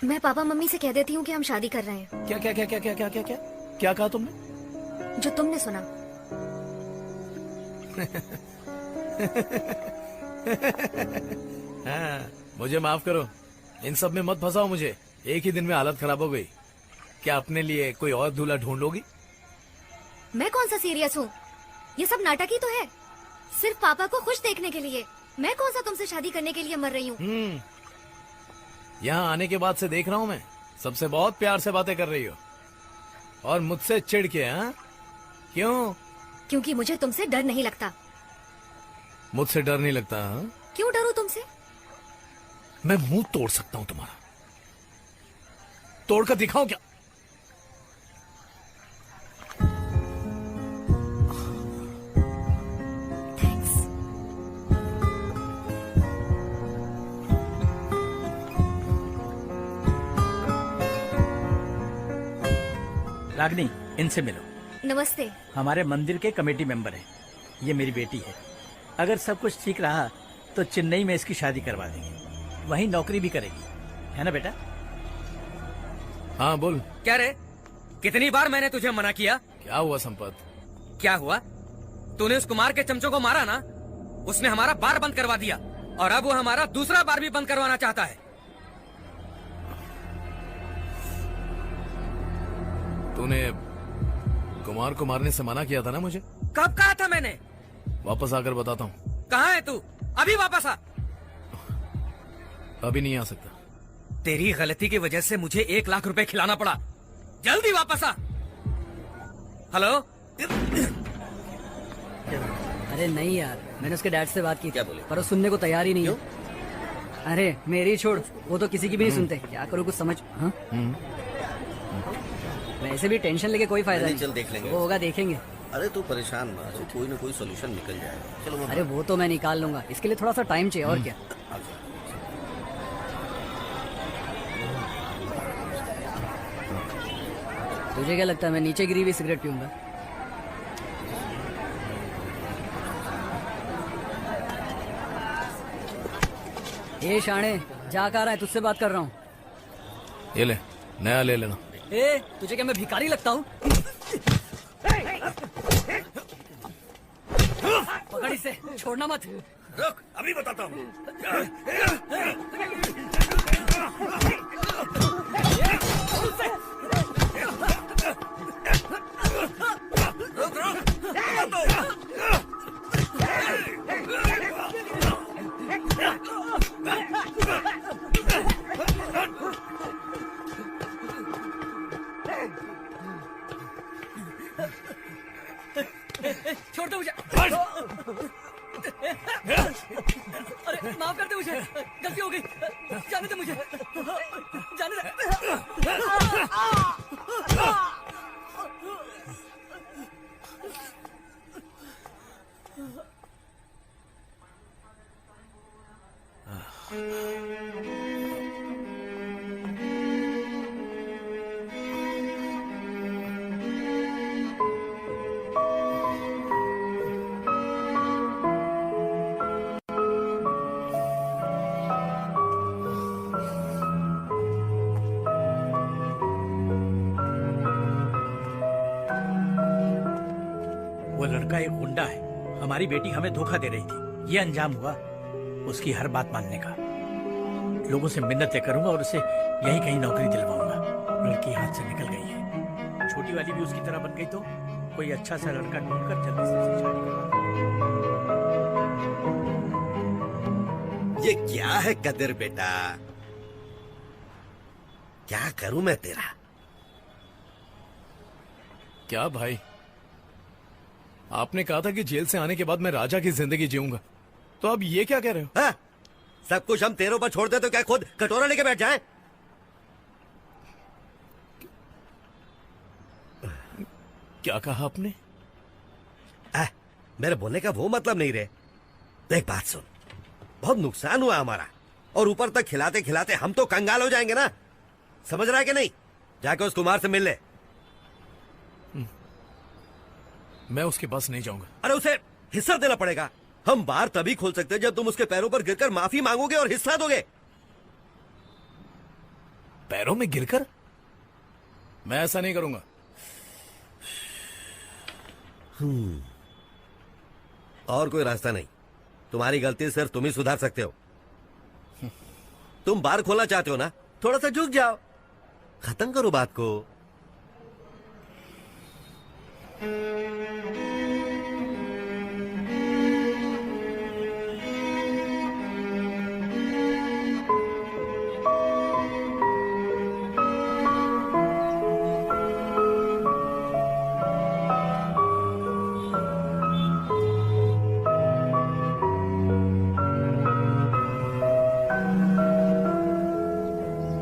मैं पापा मम्मी से कह देती हूँ कि हम शादी कर रहे हैं। क्या क्या क्या क्या क्या क्या क्या क्या क्या कहा तुमने? जो तुमने सुना। हाँ, मुझे माफ करो, इन सब में मत फंसाओ मुझे। एक ही दिन में हालत खराब हो गई। क्या अपने लिए कोई और दूल्हा ढूंढ लोगी? मैं कौन सा सीरियस हूँ? ये सब नाटक ही तो है, सिर्फ पापा को खुश देखने के लिए। मैं कौन सा तुमसे शादी करने के लिए मर रही हूँ? यहाँ आने के बाद से देख रहा हूँ मैं, सबसे बहुत प्यार से बातें कर रही हो और मुझसे चिढ़ के। हाँ, क्यों? क्योंकि मुझे तुमसे डर नहीं लगता। मुझसे डर नहीं लगता? हाँ? क्यों डरूं तुमसे? मैं मुंह तोड़ सकता हूँ तुम्हारा, तोड़कर दिखाऊं क्या? थैंक्स। रागनी, इनसे मिलो। नमस्ते। हमारे मंदिर के कमेटी मेंबर हैं। ये मेरी बेटी है। अगर सब कुछ ठीक रहा तो चेन्नई में इसकी शादी करवा देंगे, वहीं नौकरी भी करेगी, है ना बेटा? हाँ बोल। क्या रे, कितनी बार मैंने तुझे मना किया? क्या हुआ संपत? क्या हुआ? तूने उस कुमार के चमचों को मारा ना, उसने हमारा बार बंद करवा दिया और अब वो हमारा दूसरा बार भी बंद करवाना चाहता है। तूने कुमार को मारने से मना किया था ना मुझे? कब कहा था मैंने? वापस आकर बताता हूँ। कहाँ है तू? अभी वापस आ। अभी नहीं आ सकता। तेरी गलती की वजह से मुझे 1 लाख रुपए खिलाना पड़ा। जल्दी वापस आ। हेलो? अरे नहीं यार, मैंने उसके डैड से बात की। क्या बोले? पर वो सुनने को तैयार ही नहीं है। अरे मेरी छोड़, वो तो किसी की भी नहीं सुनते। क्या करूँ कुछ समझ? हाँ? वैसे भी टेंशन लेके कोई फायदा नहीं। चल देख लेंगे। वो होगा, देखेंगे। अरे तू परेशान मत हो, कोई ना कोई सोल्यूशन निकल जाएगा। चलो अरे वो तो मैं निकाल लूंगा, इसके लिए थोड़ा सा टाइम चाहिए और क्या। तुझे क्या लगता है मैं नीचे गिरी हुई सिगरेट पीऊंगा? ए शाणे, जा कहाँ रहा है? तुझसे बात कर रहा हूँ। ये ले, नया ले लेना। ए, तुझे क्या मैं भिखारी लगता हूँ? पकड़ इसे, छोड़ना मत। रुक, अभी बताता हूँ। छोड़ दो मुझे। अरे माफ कर दे मुझे, गलती हो गई। जाने दे मुझे, जाने दे। वो लड़का एक गुंडा है। हमारी बेटी हमें धोखा दे रही थी। ये अंजाम हुआ उसकी हर बात मानने का। लोगों से मिन्नतें करूंगा और उसे यही कहीं नौकरी दिलवाऊंगा। लड़की हाथ से निकल गई है। छोटी वाली भी उसकी तरह बन गई तो कोई अच्छा सा लड़का ढूंढकर जल्दी से उससे शादी करवा। ये क्या है कदर बेटा, क्या करूं मैं तेरा? क्या भाई, आपने कहा था कि जेल से आने के बाद मैं राजा की जिंदगी जीऊंगा, तो अब ये क्या कह रहे हो? हाँ? सब कुछ हम तेरों पर छोड़ दे तो क्या खुद कटोरा लेके बैठ जाए? क्या कहा आपने? मेरे बोलने का वो मतलब नहीं रे। देख बात सुन, बहुत नुकसान हुआ हमारा, और ऊपर तक खिलाते खिलाते हम तो कंगाल हो जाएंगे ना। समझ रहा है कि नहीं? जाके उस कुमार से मिल ले। मैं उसके पास नहीं जाऊंगा। अरे उसे हिस्सा देना पड़ेगा। हम बार तभी खोल सकते हैं जब तुम उसके पैरों पर गिरकर माफी मांगोगे और हिस्सा दोगे। पैरों में गिरकर? मैं ऐसा नहीं करूंगा। और कोई रास्ता नहीं। तुम्हारी गलती सिर्फ तुम ही सुधार सकते हो। तुम बार खोलना चाहते हो ना, थोड़ा सा झुक जाओ, खत्म करो बात को।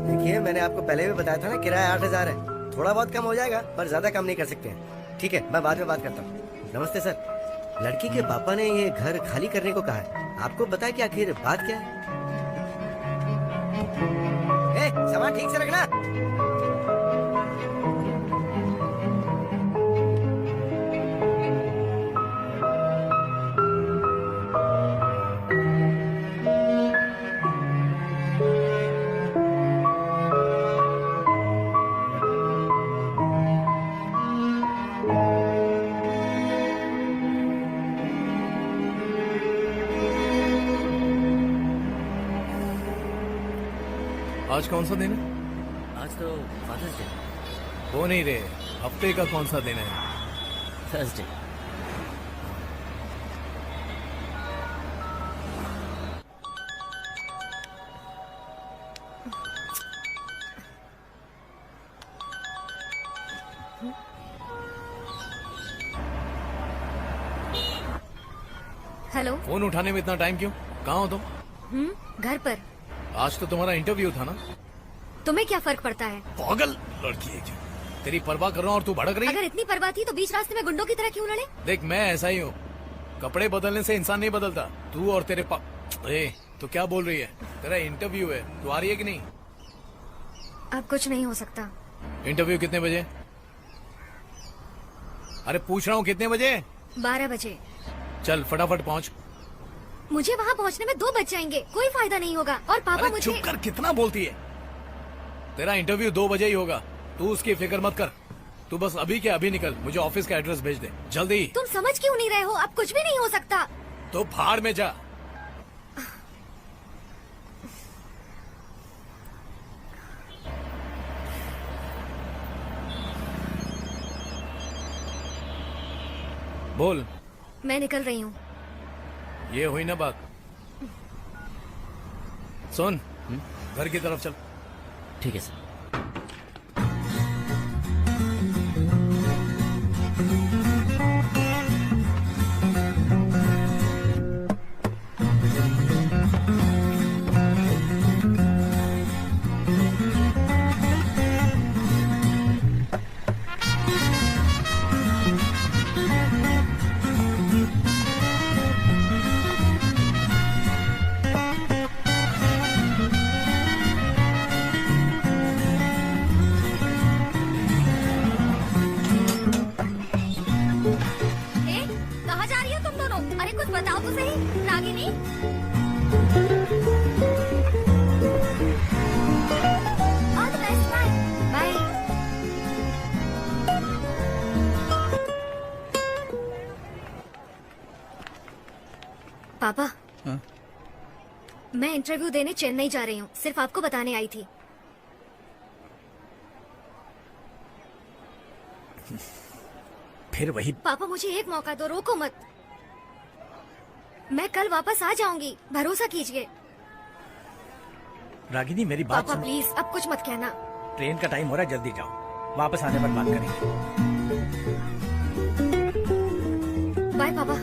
देखिए, मैंने आपको पहले भी बताया था ना, किराया 8,000 है। थोड़ा बहुत कम हो जाएगा, पर ज्यादा कम नहीं कर सकते हैं। ठीक है, मैं बाद में बात करता हूँ। नमस्ते सर। लड़की के पापा ने ये घर खाली करने को कहा है। आपको बताया कि आखिर बात क्या है? सामान ठीक से रखना। आज कौन सा दिन है? आज तो फादर्स डे। वो नहीं रे, हफ्ते का कौन सा दिन है? थर्सडे। हेलो। फोन उठाने में इतना टाइम क्यों? कहाँ हो तुम? घर पर। आज तो तुम्हारा इंटरव्यू था ना? तुम्हें क्या फर्क पड़ता है? पागल लड़की है क्या? तेरी परवाह कर रहा हूँ और तू भड़क रही है? अगर इतनी परवाह थी तो बीच रास्ते में गुंडों की तरह क्यों लड़े? देख, मैं ऐसा ही हूँ। कपड़े बदलने से इंसान नहीं बदलता। तू और तेरे तो क्या बोल रही है? तेरा इंटरव्यू है, तू आ रही है कि नहीं? अब कुछ नहीं हो सकता। इंटरव्यू कितने बजे? अरे पूछ रहा हूँ कितने बजे? 12 बजे। चल फटाफट पहुँच। मुझे वहाँ पहुँचने में 2 बज जाएंगे, कोई फायदा नहीं होगा। और पापा अरे मुझे। चुप कर, कितना बोलती है? तेरा इंटरव्यू 2 बजे ही होगा, तू उसकी फिक्र मत कर। तू बस अभी के अभी निकल, मुझे ऑफिस का एड्रेस भेज दे जल्दी। तुम समझ क्यों नहीं रहे हो? अब कुछ भी नहीं हो सकता। तो भाड़ में जा। बोल। मैं निकल रही हूँ। ये हुई ना बात। सुन, घर की तरफ चल। ठीक है सर। बताओ तो सही, Ragini. All the best, bye bye. पापा हाँ? मैं इंटरव्यू देने चेन्नई जा रही हूँ, सिर्फ आपको बताने आई थी। फिर वही पापा मुझे एक मौका दो, रोको मत। मैं कल वापस आ जाऊंगी, भरोसा कीजिए। रागिनी मेरी बात पापा सुनो। प्लीज अब कुछ मत कहना। ट्रेन का टाइम हो रहा है, जल्दी जाओ, वापस आने पर बात करेंगे। बाय पापा।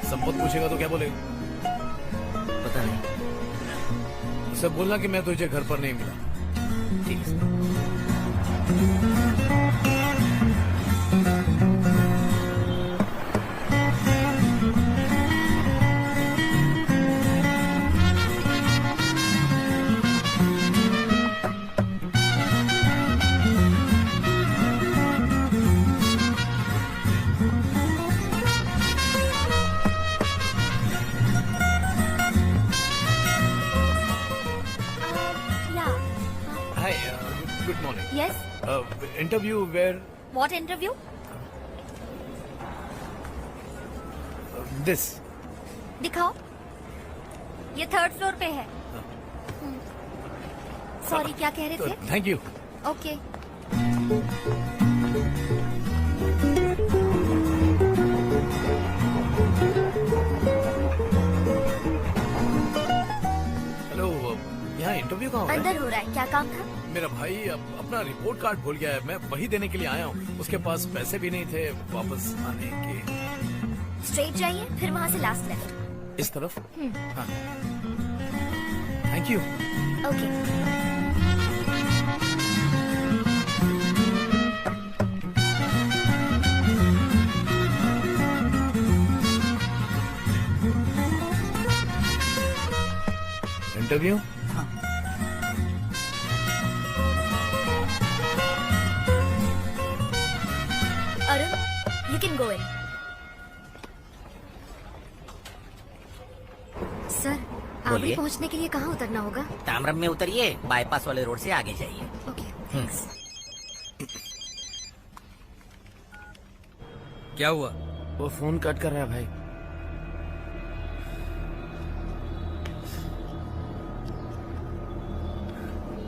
संपत पूछेगा तो क्या बोलेगा? पता नहीं। उसे बोलना कि मैं तुझे घर पर नहीं मिला। ठीक है। Hi, good morning. Yes, Interview where? what interview? This. दिखाओ। ये 3rd फ्लोर पे है। सॉरी, क्या कह रहे थे? Thank you. ओके। हेलो, यहाँ इंटरव्यू कहाँ हो रहा है? अंदर हो रहा है, क्या काम था? मेरा भाई अपना रिपोर्ट कार्ड भूल गया है, मैं वही देने के लिए आया हूँ। उसके पास पैसे भी नहीं थे वापस आने के। स्ट्रेट जाइए, फिर वहाँ से लास्ट लेफ्ट। इस तरफ? हाँ। Thank you. Okay. Interview? Arun, you can go in. Sir, Agra बोलिए। पहुँचने के लिए कहाँ उतरना होगा? तामरम में उतरिए, बाईपास वाले रोड से आगे जाइए। ओके। क्या हुआ? वो फोन कट कर रहा है भाई।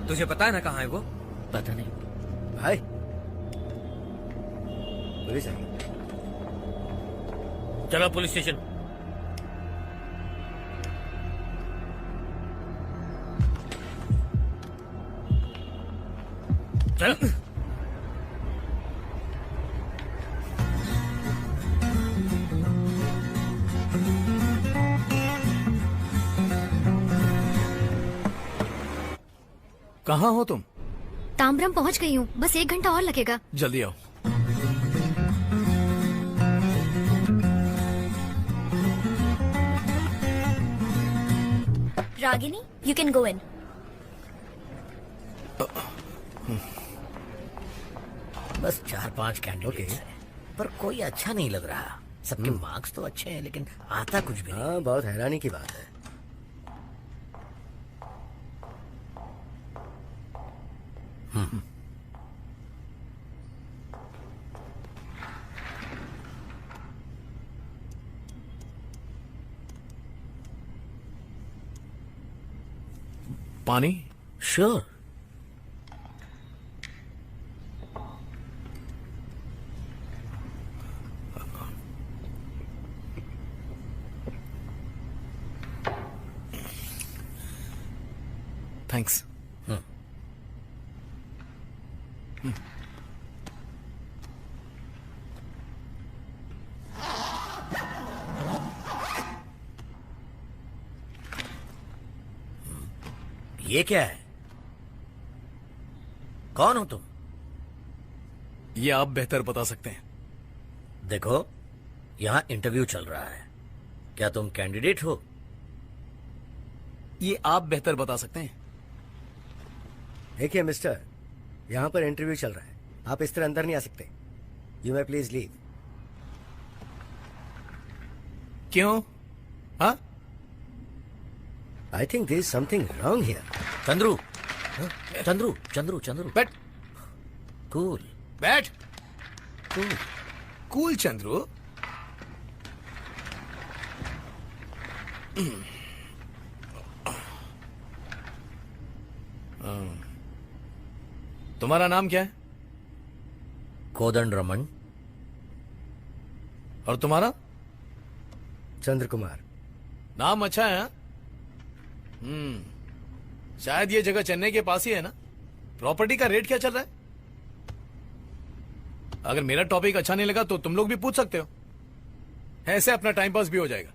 तुझे पता है ना कहाँ है वो? पता नहीं भाई, पुलिस आई। चलो पुलिस स्टेशन। चल। कहाँ हो तुम? ताम्रम पहुँच गई हूँ, बस 1 घंटा और लगेगा। जल्दी आओ। Ragini, you can go in. बस 4-5 कैंडिडेट हैं, पर कोई अच्छा नहीं लग रहा। सबके मार्क्स तो अच्छे हैं, लेकिन आता कुछ भी नहीं। हाँ, बहुत हैरानी की बात है। पानी? श्योर। थैंक्स। ये क्या है? कौन हो तुम? ये आप बेहतर बता सकते हैं। देखो, यहाँ इंटरव्यू चल रहा है। क्या तुम कैंडिडेट हो? ये आप बेहतर बता सकते हैं। देखिए मिस्टर, यहाँ पर इंटरव्यू चल रहा है, आप इस तरह अंदर नहीं आ सकते। You may please leave. क्यों? हाँ? I think there is something wrong here. Chandru Chandru Chandru Chandru बैठ कूल बैठ कूल कूल चंद्रू। तुम्हारा नाम क्या है? कोदंड रमन। और तुम्हारा? चंद्र कुमार। नाम अच्छा है हाँ? शायद ये जगह चेन्नई के पास ही है ना? प्रॉपर्टी का रेट क्या चल रहा है? अगर मेरा टॉपिक अच्छा नहीं लगा तो तुम लोग भी पूछ सकते हो, ऐसे अपना टाइम पास भी हो जाएगा।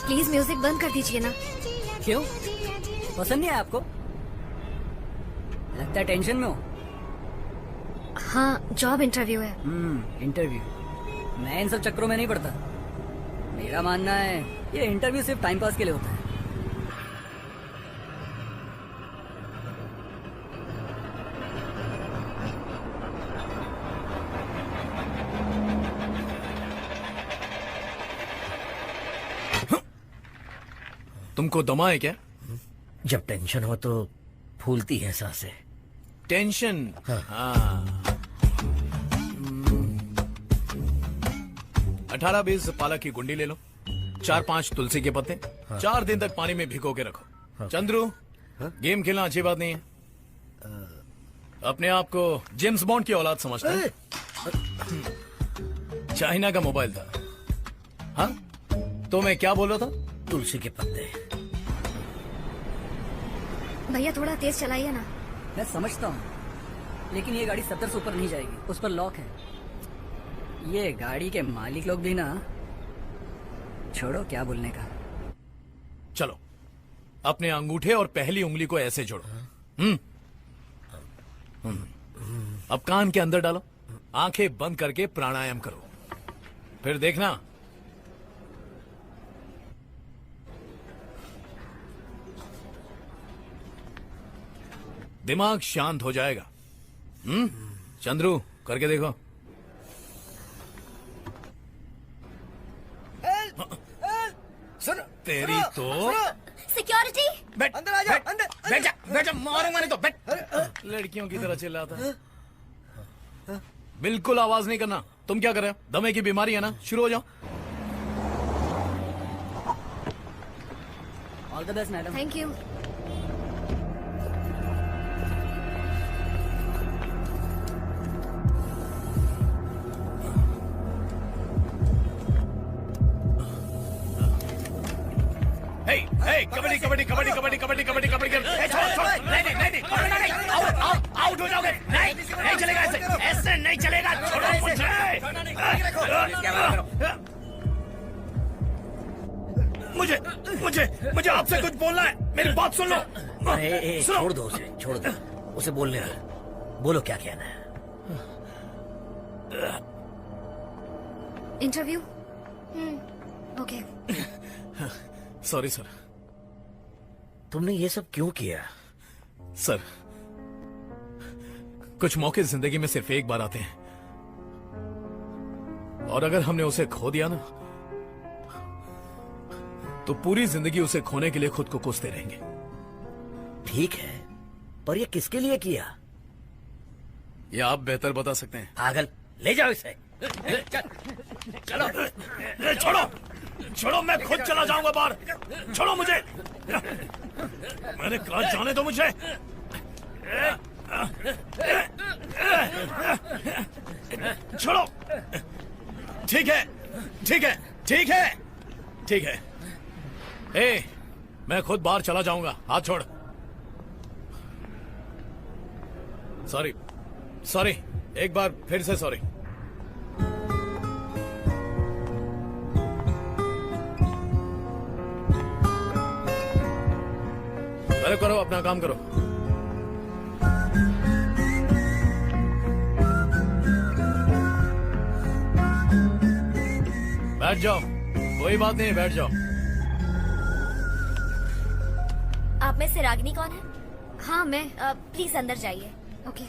प्लीज म्यूजिक बंद कर दीजिए ना। क्यों, पसंद नहीं है आपको? लगता है टेंशन में हो। हाँ, जॉब इंटरव्यू है। इंटरव्यू। मैं इन सब चक्करों में नहीं पड़ता। मेरा मानना है ये इंटरव्यू सिर्फ टाइम पास के लिए होता है। तुमको दमा है क्या? जब टेंशन हो तो फूलती है सांसें। टेंशन? हाँ। 18-20 पालक की गुंडी ले लो, 4-5 तुलसी के पत्ते, 4 दिन तक पानी में भिगो के रखो। चंद्रू, गेम खेलना अच्छी बात नहीं है। अपने आप को जेम्स बॉन्ड की औलाद समझता है। चाइना का मोबाइल था। हाँ, तो मैं क्या बोल रहा था? तुलसी के पत्ते। भैया थोड़ा तेज चलाइए ना। मैं समझता हूँ, लेकिन ये गाड़ी 70 से ऊपर नहीं जाएगी, उस पर लॉक है। ये गाड़ी के मालिक लोग भी ना, छोड़ो क्या बोलने का। चलो, अपने अंगूठे और पहली उंगली को ऐसे जोड़ो। अब कान के अंदर डालो, आंखें बंद करके प्राणायाम करो, फिर देखना दिमाग शांत हो जाएगा। चंद्रू, करके देखो। सुनो तेरी तो सिक्योरिटी, बैठ, अंदर आ जाओ, अंदर बैठ जा, बैठ जा, मारूंगा नहीं तो बैठ। लड़कियों की तरह चिल्लाता है। बिल्कुल आवाज नहीं करना। तुम क्या कर रहे हो? दमे की बीमारी है ना? शुरू हो जाओ। All the best madam. Thank you. Kabaddi kabaddi kabaddi kabaddi kabaddi kabaddi kabaddi. नहीं, आउट हो जाओगे। नहीं चलेगा, ऐसे नहीं चलेगा। छोड़ो मुझे, मुझे आपसे कुछ बोलना है। मेरी बात सुन लो। छोड़ दो उसे, छोड़ दो उसे, बोलने दो। बोलो क्या कहना है। इंटरव्यू? ओके। Sorry sir. तुमने ये सब क्यों किया? सर, कुछ मौके जिंदगी में सिर्फ एक बार आते हैं, और अगर हमने उसे खो दिया ना, तो पूरी जिंदगी उसे खोने के लिए खुद को कोसते रहेंगे। ठीक है, पर ये किसके लिए किया? ये आप बेहतर बता सकते हैं। पागल, ले जाओ इसे। चलो, छोड़ो, छोड़ो, मैं खुद चला जाऊंगा बाहर। छोड़ो मुझे, मैंने कहा जाने दो मुझे। छोड़ो। ठीक है, ठीक है, ठीक है, ठीक है। ए, मैं खुद बाहर चला जाऊंगा। हाथ छोड़। सॉरी, सॉरी, एक बार फिर से सॉरी। अरे करो, अपना काम करो। बैठ जाओ, कोई बात नहीं, बैठ जाओ। आप में से रागिनी कौन है? हाँ मैं। प्लीज अंदर जाइए। Okay.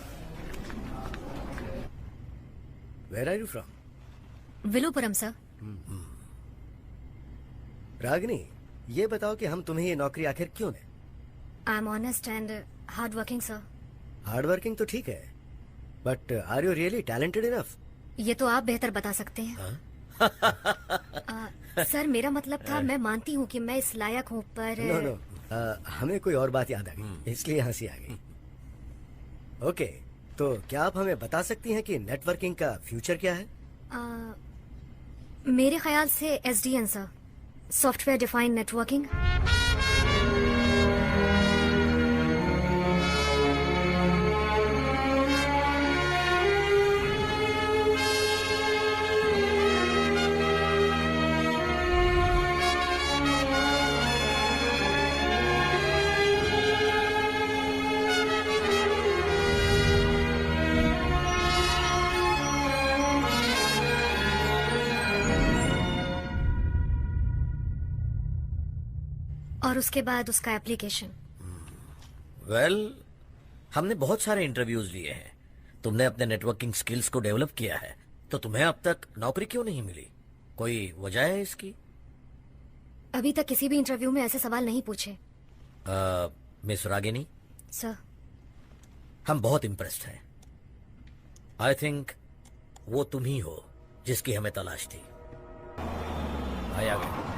Where are you from? Villupuram sir. Ragini, ये बताओ कि हम तुम्हें ये नौकरी आखिर क्यों दें? I am honest and hard working sir. Hard working तो ठीक है, but are you really talented enough? ये तो आप बेहतर बता सकते हैं। सर मेरा मतलब था, मैं मानती हूँ कि मैं इस लायक हूँ, पर नो नो, हमें कोई और बात याद आ गई, इसलिए हंसी आ गई। ओके, तो क्या आप हमें बता सकती हैं कि नेटवर्किंग का फ्यूचर क्या है? मेरे ख्याल से SDN sir, software defined networking. और उसके बाद उसका एप्लीकेशन। वेल, हमने बहुत सारे इंटरव्यूज लिए हैं। तुमने अपने नेटवर्किंग स्किल्स को डेवलप किया है, तो तुम्हें अब तक नौकरी क्यों नहीं मिली? कोई वजह है इसकी? अभी तक किसी भी इंटरव्यू में ऐसे सवाल नहीं पूछे। मिस रागिनी, सर हम बहुत इम्प्रेस्ड हैं। आई थिंक वो तुम ही हो जिसकी हमें तलाश थी। भाई आ गए।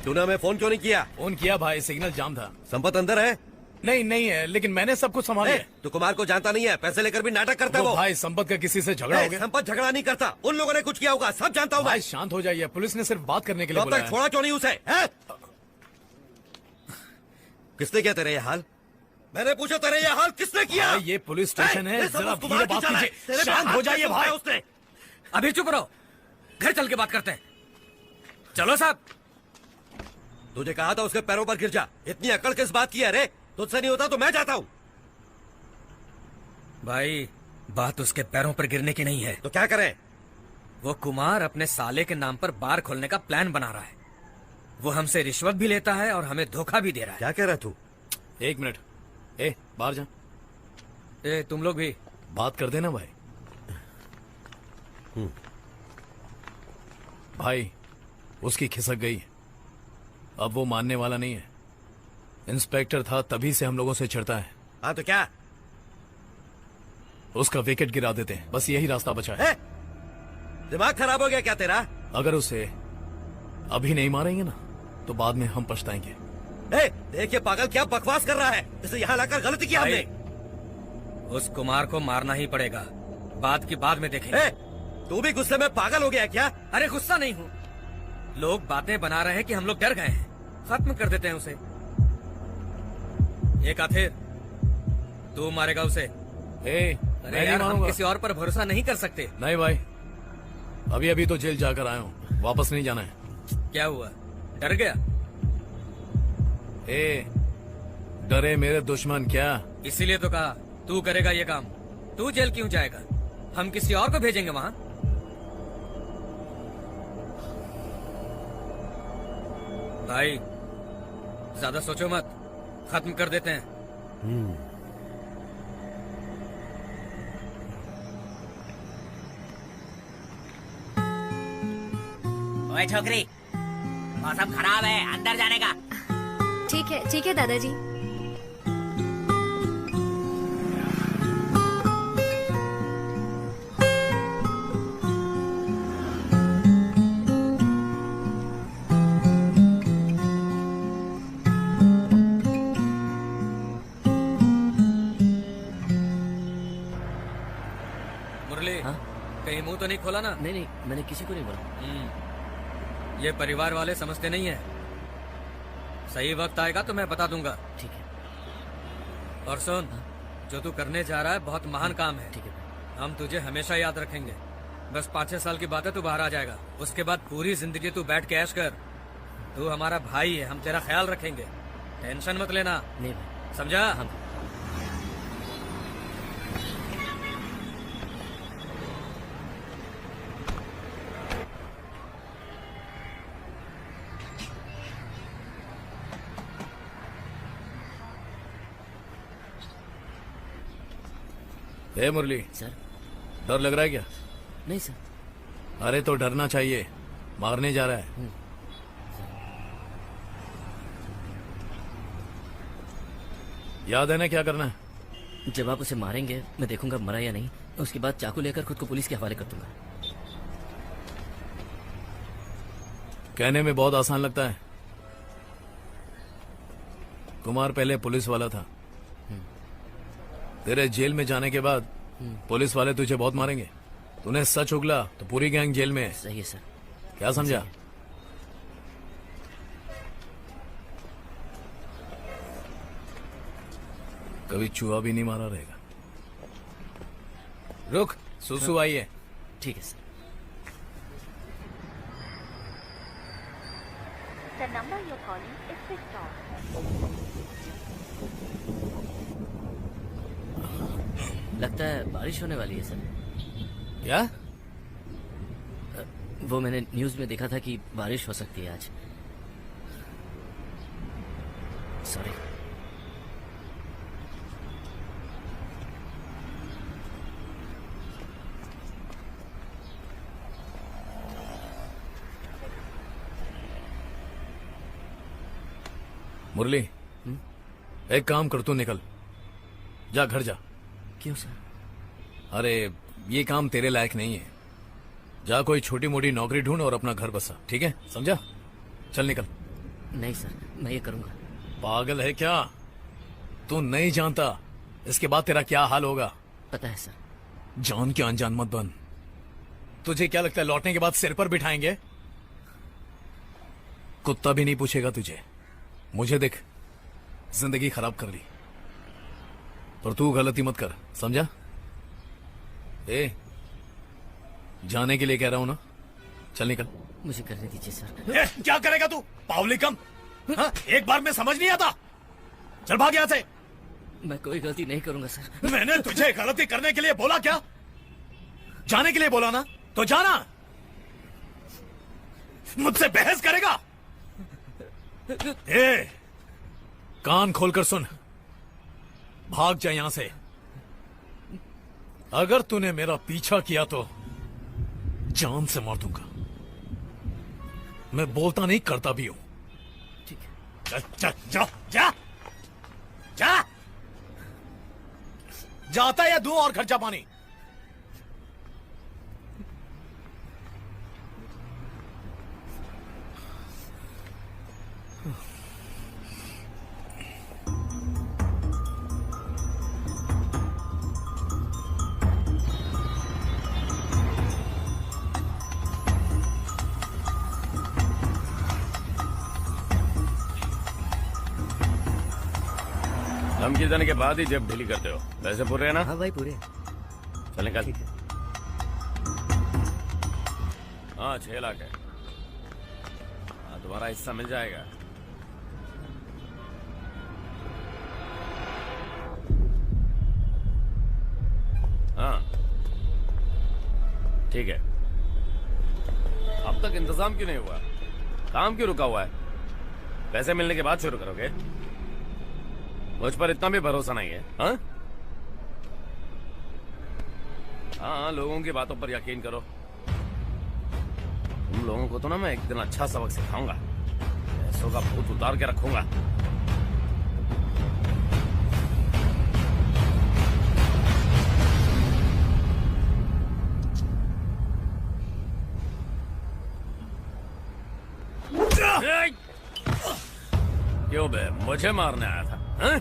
तूने हमें फोन क्यों नहीं किया? फोन किया भाई, सिग्नल जाम था। संपत अंदर है? नहीं नहीं है, लेकिन मैंने सब कुछ संभाल लिया। तू कुमार को जानता नहीं है, पैसे लेकर भी नाटक करता है वो। भाई संपत का किसी से झगड़ा हो गया। संपत झगड़ा नहीं करता, उन लोगों ने कुछ किया होगा, सब जानता हूँ भाई मैं। शांत हो जाइए, पुलिस ने सिर्फ बात करने के लिए तो अब बुलाया तक है। छोड़ा क्यों नहीं उसे? है? किसने किया तेरे ये हाल? मैंने पूछा तेरे ये हाल किसने किया? भाई, ये पुलिस स्टेशन है, ये सब जरा उस कुमार धीरे की बात चाल है। कीजिए। तेरे पे शांत हाथ हो जाइए कैसे भाई। उठाया उसने? अभी चुप रहो, घर चल के बात करते हैं। चलो साहब। तुझे कहा था उसके पैरों पर गिर जा, इतनी अकड़ किस बात की है रे? तुझसे नहीं होता तो मैं जाता हूँ। भाई बात उसके पैरों पर गिरने की नहीं है। तो क्या करें? वो कुमार अपने साले के नाम पर बार खोलने का प्लान बना रहा है। वो हमसे रिश्वत भी लेता है और हमें धोखा भी दे रहा है। क्या कह रहा तू? एक मिनट, ए बाहर जा। ए तुम लोग भी बात कर देना भाई। भाई उसकी खिसक गई, अब वो मानने वाला नहीं है। इंस्पेक्टर था तभी से हम लोगों से चिढ़ता है। हाँ तो क्या? उसका विकेट गिरा देते हैं, बस यही रास्ता बचा है। दिमाग खराब हो गया क्या तेरा? अगर उसे अभी नहीं मारेंगे ना, तो बाद में हम पछताएंगे। देखिए पागल क्या बकवास कर रहा है, इसे यहाँ लाकर गलती की हमने। उस कुमार को मारना ही पड़ेगा, बात की बाद में देखेंगे। तू भी गुस्से में पागल हो गया क्या? अरे गुस्सा नहीं हूँ, लोग बातें बना रहे हैं कि हम लोग डर गए हैं। खत्म कर देते हैं उसे। एक आखिर तू मारेगा उसे? मैं नहीं हम मारूंगा। किसी और पर भरोसा नहीं कर सकते। नहीं भाई, अभी अभी तो जेल जाकर आया हूँ, वापस नहीं जाना है। क्या हुआ, डर गया? डरे मेरे दुश्मन क्या? इसीलिए तो कहा तू करेगा ये काम। तू जेल क्यों जाएगा, हम किसी और को भेजेंगे वहाँ। भाई ज्यादा सोचो मत, खत्म कर देते हैं। ओए छोकरी, मौसम खराब है, अंदर जाने का। ठीक है दादाजी। मुरली, कहीं मुंह तो नहीं खोला ना? नहीं नहीं, मैंने किसी को नहीं बोला। ये परिवार वाले समझते नहीं है। सही वक्त आएगा तो मैं बता दूंगा। ठीक है। और सुन, जो तू करने जा रहा है बहुत महान काम है। ठीक है। हम तुझे हमेशा याद रखेंगे। बस 5-6 साल की बात है, तू बाहर आ जाएगा। उसके बाद पूरी जिंदगी तू बैठ के ऐश कर। तू हमारा भाई है, हम तेरा ख्याल रखेंगे, टेंशन मत लेना। नहीं भाई। समझा? हाँ। मुरली सर, डर लग रहा है क्या? नहीं सर। अरे तो डरना चाहिए, मारने जा रहा है। याद है ना क्या करना है? जब आप उसे मारेंगे मैं देखूंगा मरा या नहीं, उसके बाद चाकू लेकर खुद को पुलिस के हवाले कर दूंगा। कहने में बहुत आसान लगता है। कुमार पहले पुलिस वाला था। तेरे जेल में जाने के बाद पुलिस वाले तुझे बहुत मारेंगे। तूने सच उगला तो पूरी गैंग जेल में है। सही है सर। क्या समझा? कभी चूहा भी नहीं मारा रहेगा। रुक, सुसु आई है। ठीक है sir. The number you're calling is switched off. लगता है बारिश होने वाली है सर। क्या? वो मैंने न्यूज में देखा था कि बारिश हो सकती है आज। सॉरी। मुरली, एक काम कर, तू निकल जा, घर जा। क्यों सर? अरे ये काम तेरे लायक नहीं है। जा कोई छोटी मोटी नौकरी ढूंढ और अपना घर बसा, ठीक है? समझा? चल निकल। नहीं सर, मैं ये करूंगा। पागल है क्या? तू नहीं जानता इसके बाद तेरा क्या हाल होगा। पता है सर। जान के अनजान मत बन। तुझे क्या लगता है लौटने के बाद सिर पर बिठाएंगे? कुत्ता भी नहीं पूछेगा तुझे। मुझे देख, जिंदगी खराब कर ली, पर तू गलती मत कर, समझा? ए, जाने के लिए कह रहा हूं ना, चल निकल। मुझे करने दीजिए सर। क्या करेगा तू पावली कम? हाँ? एक बार में समझ नहीं आता। चल भाग यहां से। मैं कोई गलती नहीं करूंगा सर। मैंने तुझे गलती करने के लिए बोला क्या? जाने के लिए बोला ना, तो जाना। मुझसे बहस करेगा? ए, कान खोलकर सुन, भाग जा यहां से। अगर तूने मेरा पीछा किया तो जान से मार दूंगा। मैं बोलता नहीं, करता भी हूं। ठीक है। जा, जा, जा, जा। जाता या दूं और खर्चा पानी? धमकी देने के बाद ही जेब ढीली करते हो। पैसे पूरे हैं ना? हाँ भाई पूरे। चल निकाल। हाँ 6 लाख है। हाँ तुम्हारा हिस्सा मिल जाएगा। हाँ ठीक है। अब तक इंतजाम क्यों नहीं हुआ? काम क्यों रुका हुआ है? पैसे मिलने के बाद शुरू करोगे? मुझ पर इतना भी भरोसा नहीं है? हाँ हाँ, लोगों की बातों पर यकीन करो। तुम लोगों को तो ना मैं एक दिन अच्छा सबक सिखाऊंगा। पैसों का भूत उतार के रखूंगा। क्यों बे, मुझे मारने आया था? हाँ?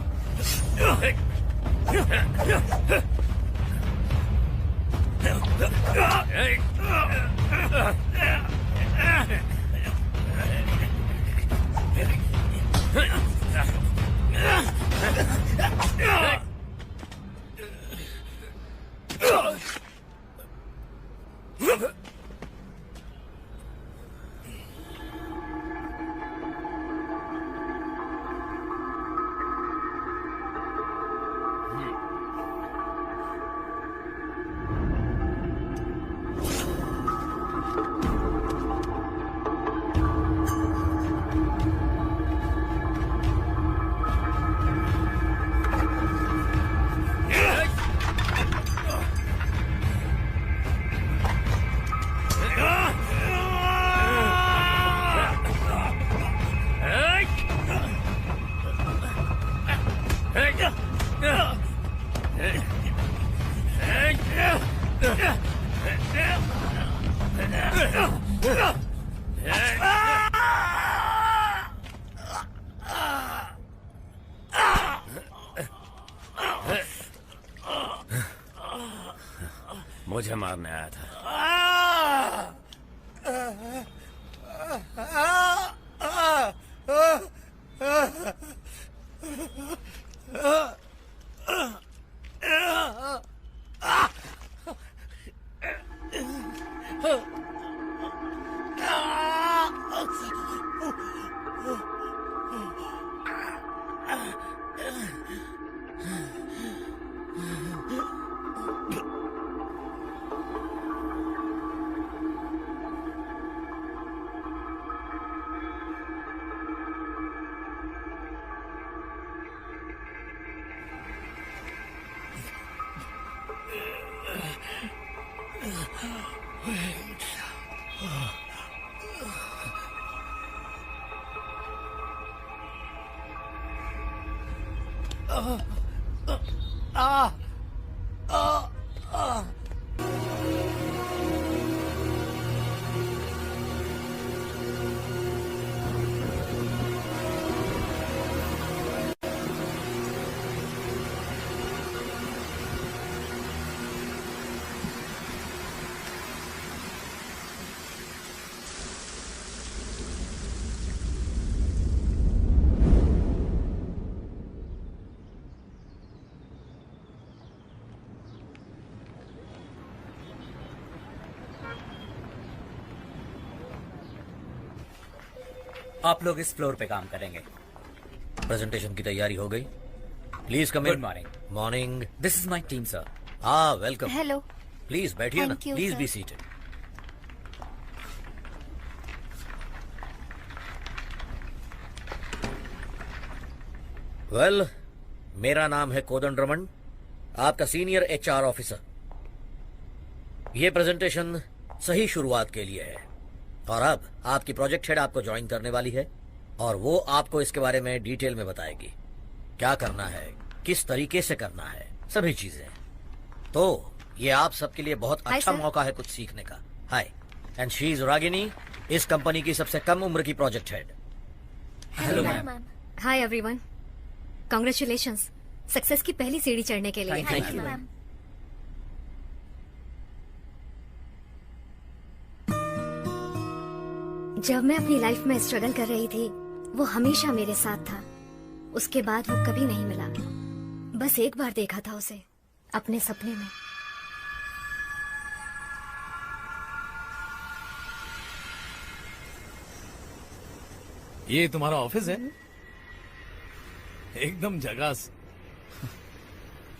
मुझे मारने आया था। आप लोग इस फ्लोर पे काम करेंगे। प्रेजेंटेशन की तैयारी हो गई? Please come in. Good morning. Morning. This is my team sir. हाँ, वेलकम। हेलो। प्लीज बैठिए ना। Thank you, please sir. Be seated. Well, मेरा नाम है कोदंडरमन, आपका सीनियर एचआर ऑफिसर। ये प्रेजेंटेशन सही शुरुआत के लिए है और अब आपकी प्रोजेक्ट हेड आपको ज्वाइन करने वाली है और वो आपको इसके बारे में डिटेल में बताएगी, क्या करना है, किस तरीके से करना है, सभी चीजें। तो ये आप सबके लिए बहुत Hi, अच्छा sir. मौका है कुछ सीखने का। हाय, एंड शी इज रागिनी, इस कंपनी की सबसे कम उम्र की project head. Hello ma'am. Hi everyone, congratulations success की पहली सीढ़ी चढ़ने के लिए। Thank you ma'am. जब मैं अपनी लाइफ में स्ट्रगल कर रही थी, वो हमेशा मेरे साथ था। उसके बाद वो कभी नहीं मिला। बस एक बार देखा था उसे अपने सपने में। ये तुम्हारा ऑफिस है? एकदम झकास।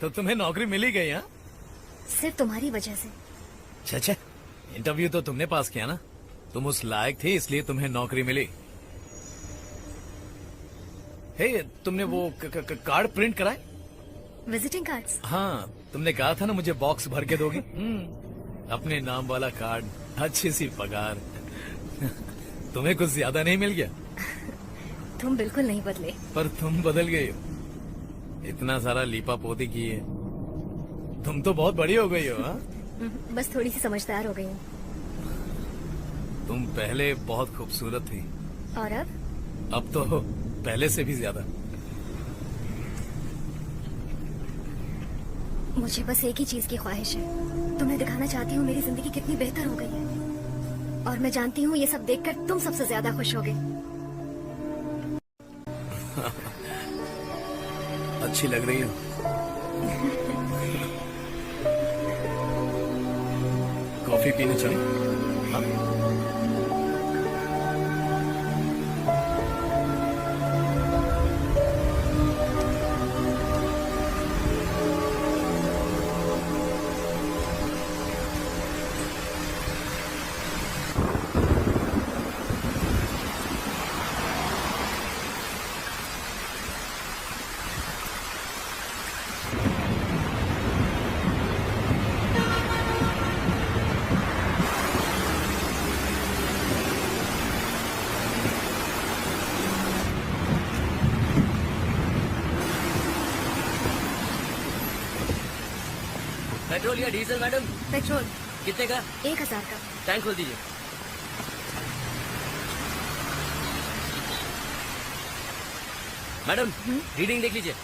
तो तुम्हें नौकरी मिल ही गई? हाँ, सिर्फ तुम्हारी वजह से। अच्छा, इंटरव्यू तो तुमने पास किया ना, तुम उस लायक थे इसलिए तुम्हें नौकरी मिली। हे, तुमने वो कार्ड प्रिंट कराए? Visiting cards? हाँ, तुमने कहा था ना मुझे बॉक्स भर के दोगे। अपने नाम वाला कार्ड, अच्छी सी पगार। तुम्हें कुछ ज्यादा नहीं मिल गया? तुम बिल्कुल नहीं बदले। पर तुम बदल गई हो। इतना सारा लीपा पोती की है, तुम तो बहुत बड़ी हो गई हो। हाँ, बस थोड़ी सी समझदार हो गई हूँ। तुम पहले बहुत खूबसूरत थी और अब तो पहले से भी ज्यादा। मुझे बस एक ही चीज की ख्वाहिश है, तुम्हें दिखाना चाहती हूँ मेरी जिंदगी कितनी बेहतर हो गई है। और मैं जानती हूँ ये सब देखकर तुम सबसे ज्यादा खुश होगे। अच्छी लग रही हो। कॉफी पीने चले? हाँ? पेट्रोल या डीजल मैडम? पेट्रोल। कितने का? 1000 का। टैंक खोल दीजिए। मैडम, रीडिंग देख लीजिए।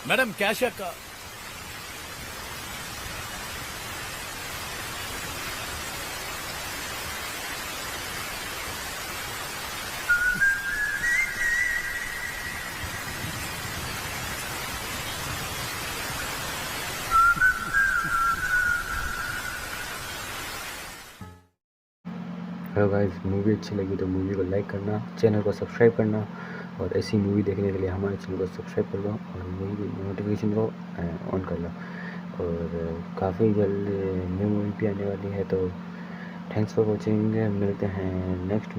मैडम कैश या का हेलो गाइस, मूवी अच्छी लगी तो मूवी को लाइक करना, चैनल को सब्सक्राइब करना और ऐसी मूवी देखने के लिए हमारे चैनल को सब्सक्राइब कर लो और मूवी की नोटिफिकेशन को ऑन कर लो। और काफ़ी जल्द न्यू मूवी भी आने वाली है, तो थैंक्स फॉर वॉचिंग। मिलते हैं नेक्स्ट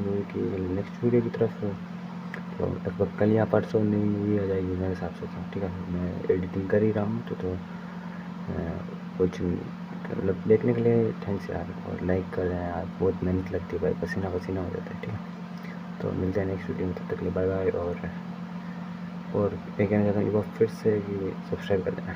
वीडियो की तरफ। तो लगभग कल या परसों नई मूवी आ जाएगी मेरे हिसाब से, तो ठीक है। मैं एडिटिंग कर ही रहा हूँ, तो कुछ मतलब देखने के लिए थैंक्स यार, और लाइक कर रहे हैं यार, बहुत मेहनत लगती है भाई, पसीना पसीना हो जाता है, ठीक है। तो मिलते हैं नेक्स्ट वीडियो में, तब तक के लिए बाय बाय। और मैं कहना चाहता हूँ एक बार फिर से कि सब्सक्राइब कर देना।